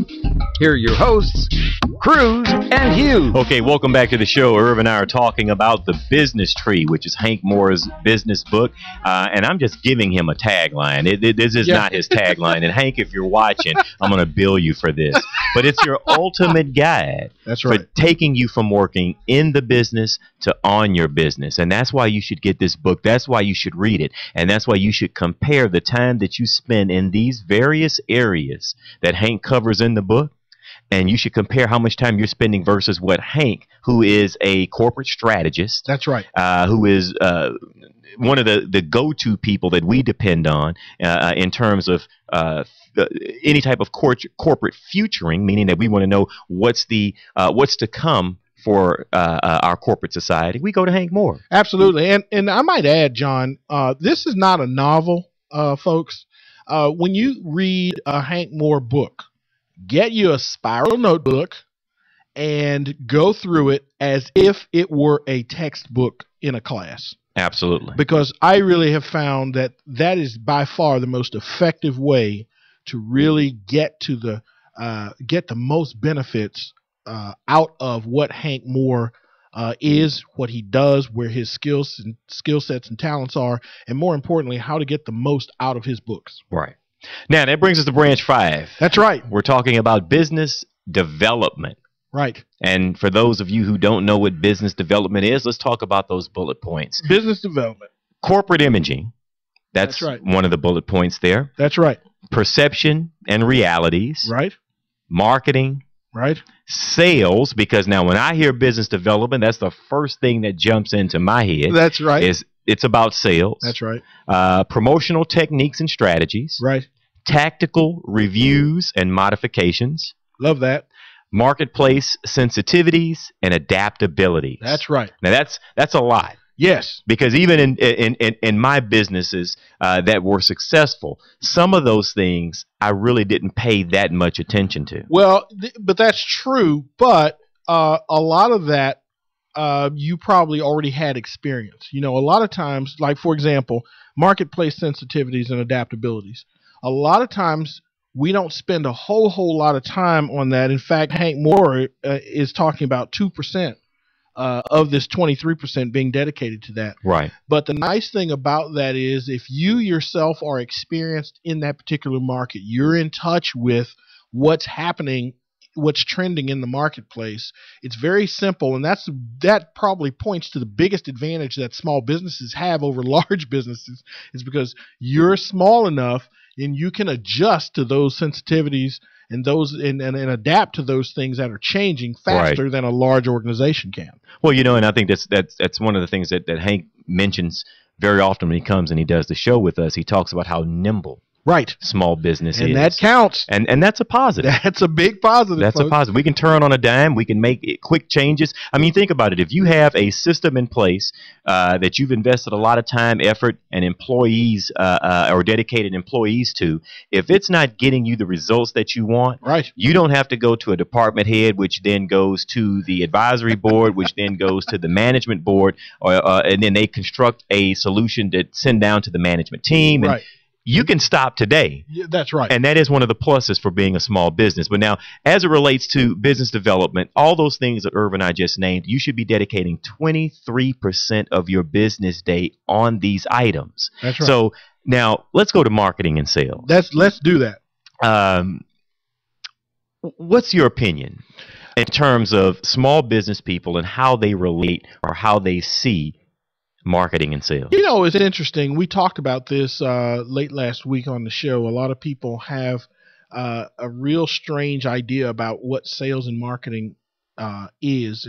B: Here are your hosts, Cruz and Hughes.
C: Okay, welcome back to the show. Irv and I are talking about The Business Tree, which is Hank Moore's business book, and I'm just giving him a tagline. This is not his tagline. And Hank, if you're watching, I'm going to bill you for this. But it's your ultimate guide for taking you from working in the business to on your business. And that's why you should get this book. That's why you should read it. And that's why you should compare the time that you spend in these various areas that Hank covers in the book. And you should compare how much time you're spending versus what Hank, who is a corporate strategist.
D: That's right.
C: Who is one of the go-to people that we depend on in terms of any type of corporate futuring, meaning that we want to know what's to come for our corporate society. We go to Hank Moore.
D: Absolutely. And I might add, John, this is not a novel, folks. When you read a Hank Moore book, get you a spiral notebook and go through it as if it were a textbook in a class.
C: Absolutely. Because
D: I really have found that is by far the most effective way to really get the most benefits out of what Hank Moore is, what he does, where his skill sets and talents are, and more importantly, how to get the most out of his books.
C: Right. Now, that brings us to branch 5.
D: That's right.
C: We're talking about business development.
D: Right.
C: And for those of you who don't know what business development is, let's talk about those bullet points.
D: Business development.
C: Corporate imaging. That's right. One of the bullet points there.
D: That's right.
C: Perception and realities.
D: Right.
C: Marketing.
D: Right.
C: Sales, because now when I hear business development, that's the first thing that jumps into my head.
D: That's right.
C: It's about sales.
D: That's right.
C: Promotional techniques and strategies.
D: Right.
C: Tactical reviews and modifications.
D: Love that.
C: Marketplace sensitivities and adaptabilities.
D: That's right.
C: Now that's a lot.
D: Yes.
C: Because even in my businesses that were successful, some of those things I really didn't pay that much attention to.
D: Well, but that's true. But a lot of that you probably already had experience. You know, a lot of times, like for example, marketplace sensitivities and adaptabilities. A lot of times we don't spend a whole lot of time on that. In fact, Hank Moore is talking about 2% of this 23% being dedicated to that.
C: Right.
D: But the nice thing about that is if you yourself are experienced in that particular market, you're in touch with what's happening, what's trending in the marketplace. It's very simple, and that probably points to the biggest advantage that small businesses have over large businesses, is because you're small enough and you can adjust to those sensitivities and those and adapt to those things that are changing faster than a large organization can.
C: Well, you know, and I think that's one of the things that Hank mentions very often when he comes and he does the show with us. He talks about how nimble small business is.
D: And that counts.
C: And that's a positive.
D: That's a big positive.
C: That's a positive. We can turn on a dime. We can make quick changes. I mean, think about it. If you have a system in place that you've invested a lot of time, effort, and employees or dedicated employees to, if it's not getting you the results that you want, you don't have to go to a department head, which then goes to the advisory board, which then goes to the management board, and then they construct a solution to send down to the management team. And you can stop today.
D: Yeah, that's right.
C: And that is one of the pluses for being a small business. But now, as it relates to business development, all those things that Irv and I just named, you should be dedicating 23% of your business day on these items.
D: That's right.
C: So now let's go to marketing and sales.
D: Let's do that.
C: What's your opinion in terms of small business people and how they relate or how they see marketing and sales?
D: You know, it's interesting. We talked about this late last week on the show. A lot of people have a real strange idea about what sales and marketing is,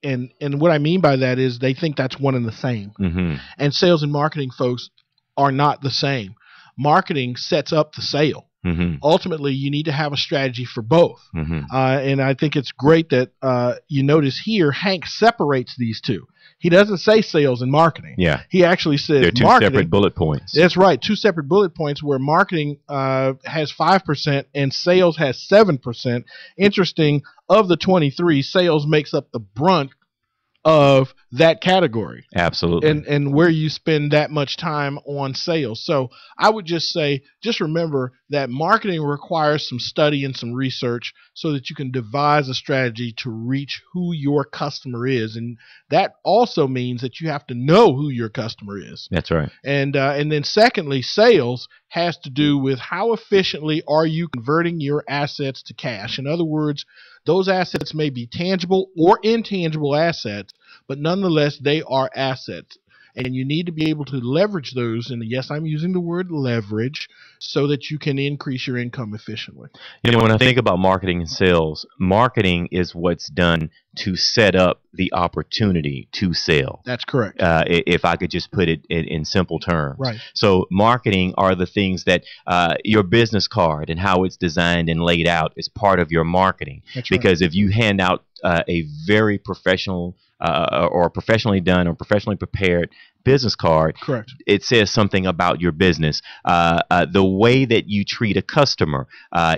D: and what I mean by that is they think that's one and the same.
C: Mm-hmm.
D: And sales and marketing folks are not the same. Marketing sets up the sale.
C: Mm-hmm.
D: Ultimately, you need to have a strategy for both.
C: Mm-hmm.
D: And I think it's great that you notice here Hank separates these two. He doesn't say sales and marketing.
C: Yeah.
D: He actually says
C: they're two
D: marketing.
C: separate bullet points.
D: That's right. Two separate bullet points where marketing has 5% and sales has 7%. Interesting, of the 23, sales makes up the brunt of that category.
C: Absolutely.
D: And where you spend that much time on sales. So I would just say, just remember that marketing requires some study and some research so that you can devise a strategy to reach who your customer is. And that also means that you have to know who your customer is.
C: That's right.
D: And then secondly, sales has to do with how efficiently are you converting your assets to cash. In other words, those assets may be tangible or intangible assets, but nonetheless, they are assets. And you need to be able to leverage those, and yes, I'm using the word leverage, so that you can increase your income efficiently.
C: You know, when I think about marketing and sales, marketing is what's done to set up the opportunity to sell.
D: That's correct.
C: If I could just put it in simple terms.
D: Right.
C: So marketing are the things that your business card and how it's designed and laid out is part of your marketing.
D: That's right.
C: Because if you hand out a very professional or professionally done or professionally prepared business card,
D: correct,
C: it says something about your business. The way that you treat a customer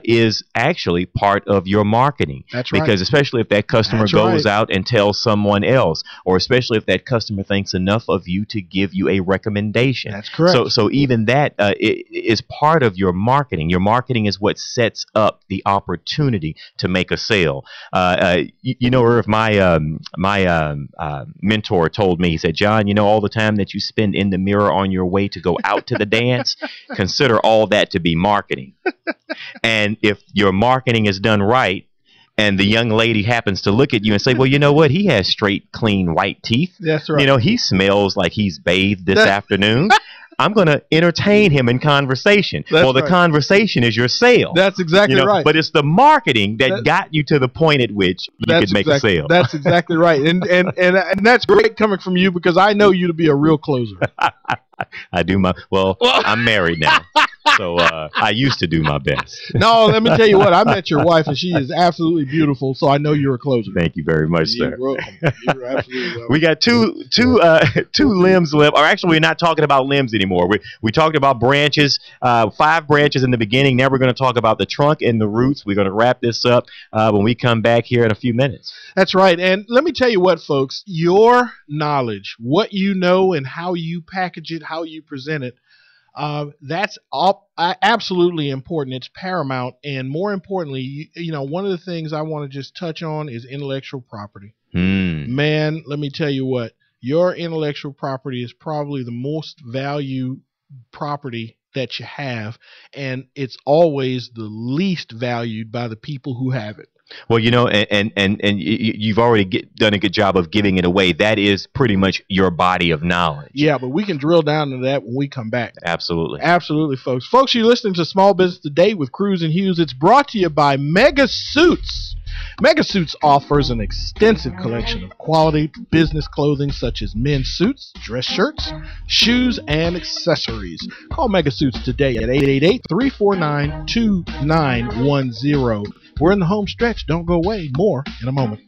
C: is actually part of your marketing.
D: That's right.
C: Because especially if that customer goes out and tells someone else, or especially if that customer thinks enough of you to give you a recommendation.
D: That's correct.
C: So even that is part of your marketing. Your marketing is what sets up the opportunity to make a sale. You know, Irv, my mentor told me, he said, John, you know, all the time that you spend in the mirror on your way to go out to the dance, consider all that to be marketing. And if your marketing is done right, and the young lady happens to look at you and say, well, you know what? He has straight, clean, white teeth.
D: That's right.
C: You know, he smells like he's bathed this afternoon. I'm going to entertain him in conversation.
D: That's
C: the
D: right.
C: conversation is your sale.
D: That's exactly right.
C: But it's the marketing that got you to the point at which you could make a sale.
D: That's exactly right. And that's great coming from you, because I know you to be a real closer.
C: I do I'm married now. So I used to do my best.
D: No, let me tell you what. I met your wife, and she is absolutely beautiful. So I know you're a closer.
C: Thank you very much, sir.
D: You're welcome. You're absolutely welcome.
C: We got two limbs left. Or actually, we're not talking about limbs anymore. We talked about branches, 5 branches in the beginning. Now we're going to talk about the trunk and the roots. We're going to wrap this up when we come back here in a few minutes.
D: That's right. And let me tell you what, folks. Your knowledge, what you know, and how you package it, how you present it, that's absolutely important. It's paramount. And more importantly, you know, one of the things I want to just touch on is intellectual property. Man, let me tell you what, your intellectual property is probably the most valued property that you have, and it's always the least valued by the people who have it.
C: Well, you know, and you've already done a good job of giving it away. That is pretty much your body of knowledge.
D: Yeah, but we can drill down to that when we come back.
C: Absolutely.
D: Absolutely, folks. Folks, you're listening to Small Business Today with Cruz and Hughes. It's brought to you by Mega Suits. Mega Suits offers an extensive collection of quality business clothing such as men's suits, dress shirts, shoes, and accessories. Call Mega Suits today at 888-349-2910. We're in the home stretch. Don't go away. More in a moment.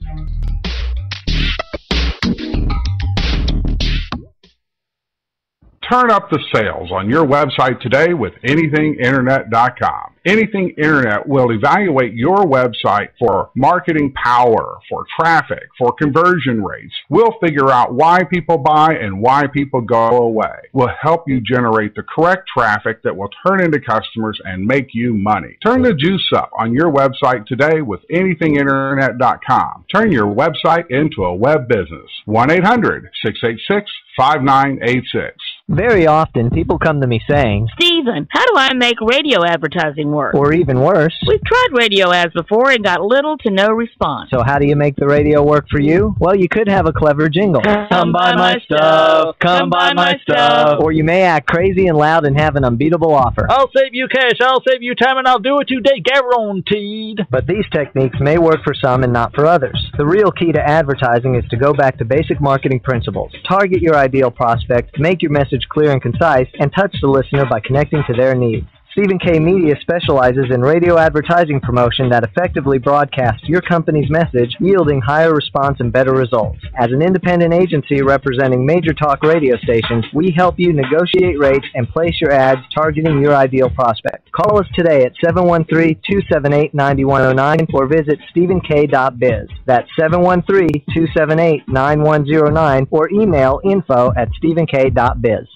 E: Turn up the sales on your website today with anythinginternet.com. Anything Internet will evaluate your website for marketing power, for traffic, for conversion rates. We'll figure out why people buy and why people go away. We'll help you generate the correct traffic that will turn into customers and make you money. Turn the juice up on your website today with anythinginternet.com. Turn your website into a web business. 1-800-686-5986.
F: Very often, people come to me saying,
G: Stephen, how do I make radio advertising work?
F: or even worse,
G: We've tried radio ads before and got little to no response.
F: so how do you make the radio work for you? Well, you could have a clever jingle.
G: Come buy my stuff. Come buy my stuff.
F: Or you may act crazy and loud and have an unbeatable offer.
H: I'll save you cash, I'll save you time, and I'll do it today, guaranteed.
F: But these techniques may work for some and not for others. The real key to advertising is to go back to basic marketing principles. Target your ideal prospect, make your message clear and concise, and touch the listener by connecting to their needs. Stephen K. Media specializes in radio advertising promotion that effectively broadcasts your company's message, yielding higher response and better results. As an independent agency representing major talk radio stations, we help you negotiate rates and place your ads targeting your ideal prospect. Call us today at 713-278-9109 or visit stephenk.biz. That's 713-278-9109 or email info@stephenk.biz.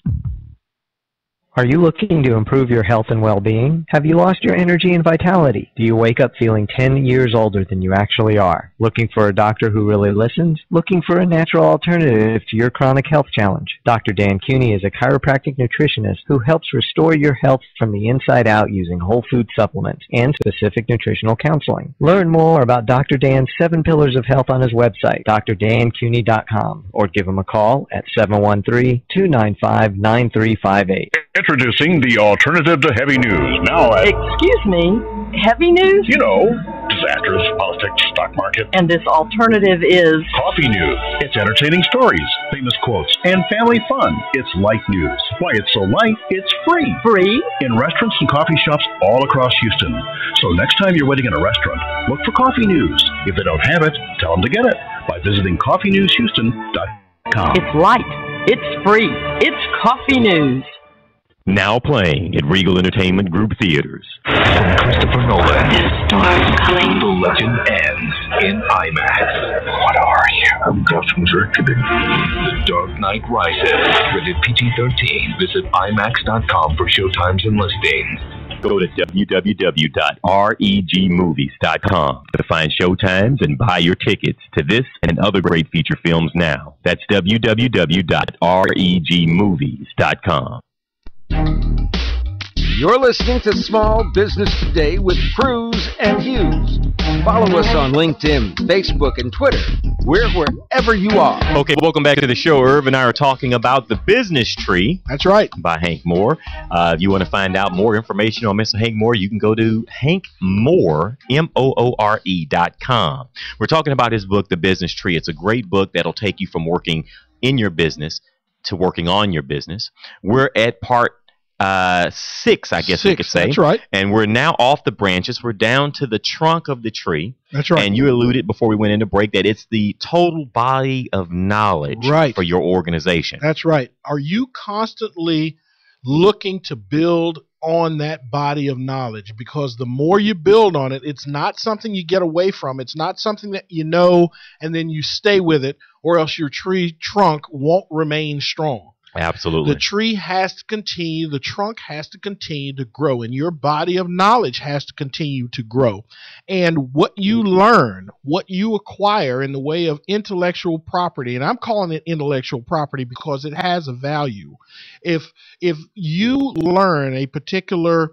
F: Are you looking to improve your health and well-being? Have you lost your energy and vitality? Do you wake up feeling 10 years older than you actually are? Looking for a doctor who really listens? Looking for a natural alternative to your chronic health challenge? Dr. Dan Cuny is a chiropractic nutritionist who helps restore your health from the inside out using whole food supplements and specific nutritional counseling. Learn more about Dr. Dan's 7 Pillars of Health on his website, drdancuny.com, or give him a call at 713-295-9358.
J: Introducing the alternative to heavy news. Now at...
K: Excuse me, heavy news?
J: You know, disasters, politics, stock market.
K: And this alternative is?
J: Coffee news. It's entertaining stories, famous quotes, and family fun. It's light news. Why it's so light, it's free.
K: Free?
J: In restaurants and coffee shops all across Houston. So next time you're waiting in a restaurant, look for coffee news. If they don't have it, tell them to get it by visiting coffeenewshouston.com.
K: It's light. It's free. It's coffee news.
C: Now playing at Regal Entertainment Group Theaters.
I: From Christopher Nolan. The storm coming. The legend ends in IMAX. What are you? I'm Gotham Directed. The Dark Knight Rises. Rated PG-13. Visit IMAX.com for showtimes and listings.
C: Go to www.regmovies.com to find showtimes and buy your tickets to this and other great feature films now. That's www.regmovies.com.
B: You're listening to Small Business Today with Cruz and Hughes. Follow us on LinkedIn, Facebook, and Twitter. We're wherever you are.
C: Okay, welcome back to the show. Irv and I are talking about The Business Tree.
D: That's right.
C: By Hank Moore. If you want to find out more information on Mr. Hank Moore, you can go to hankmoore, MOORE.com. We're talking about his book, The Business Tree. It's a great book that'll take you from working in your business to working on your business. We're at part 6, I guess we could say.
D: That's right.
C: And we're now off the branches. We're down to the trunk of the tree.
D: That's right.
C: And you alluded before we went into break that it's the total body of knowledge for your organization.
D: That's right. Are you constantly looking to build on that body of knowledge? Because the more you build on it, it's not something you get away from. It's not something that you know and then you stay with it, or else your tree trunk won't remain strong.
C: Absolutely.
D: The tree has to continue, the trunk has to continue to grow, and your body of knowledge has to continue to grow. And what you learn, what you acquire in the way of intellectual property, and I'm calling it intellectual property because it has a value. If you learn a particular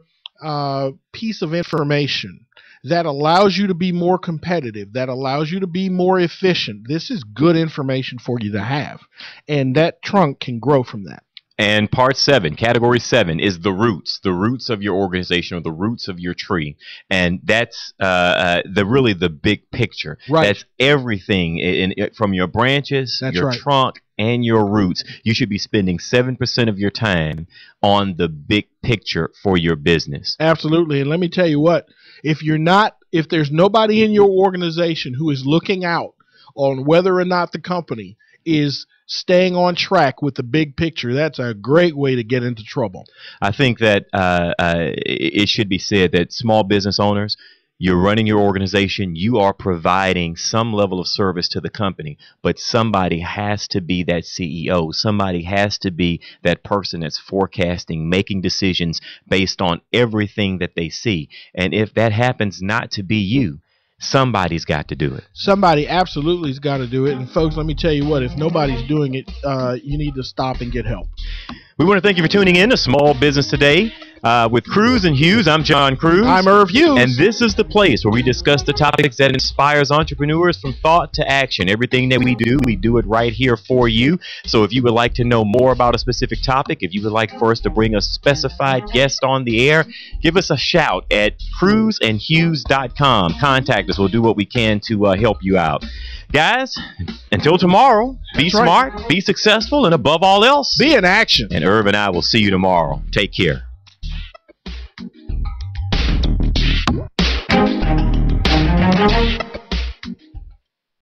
D: piece of information that allows you to be more competitive, that allows you to be more efficient, this is good information for you to have. And that trunk can grow from that.
C: And part 7, category 7, is the roots of your organization, or the roots of your tree. And that's really the big picture.
D: Right.
C: That's everything from your branches, your trunk, and your roots. You should be spending 7% of your time on the big picture for your business.
D: Absolutely. And let me tell you what, if there's nobody in your organization who is looking out on whether or not the company is staying on track with the big picture, that's a great way to get into trouble.
C: I think that it should be said that small business owners, you're running your organization, you are providing some level of service to the company, but somebody has to be that CEO. Somebody has to be that person that's forecasting, making decisions based on everything that they see. And if that happens not to be you, somebody's got to do it.
D: Somebody absolutely has got to do it. And folks, let me tell you what, if nobody's doing it, you need to stop and get help.
C: We want to thank you for tuning in to Small Business Today with Cruz and Hughes. I'm John Cruz.
D: I'm Irv Hughes.
C: And this is the place where we discuss the topics that inspires entrepreneurs from thought to action. Everything that we do it right here for you. So if you would like to know more about a specific topic, if you would like for us to bring a specified guest on the air, give us a shout at cruzandhughes.com. Contact us. We'll do what we can to help you out. Guys, until tomorrow, be smart, be successful, and above all else,
D: be in action.
C: And Irv and I will see you tomorrow. Take care.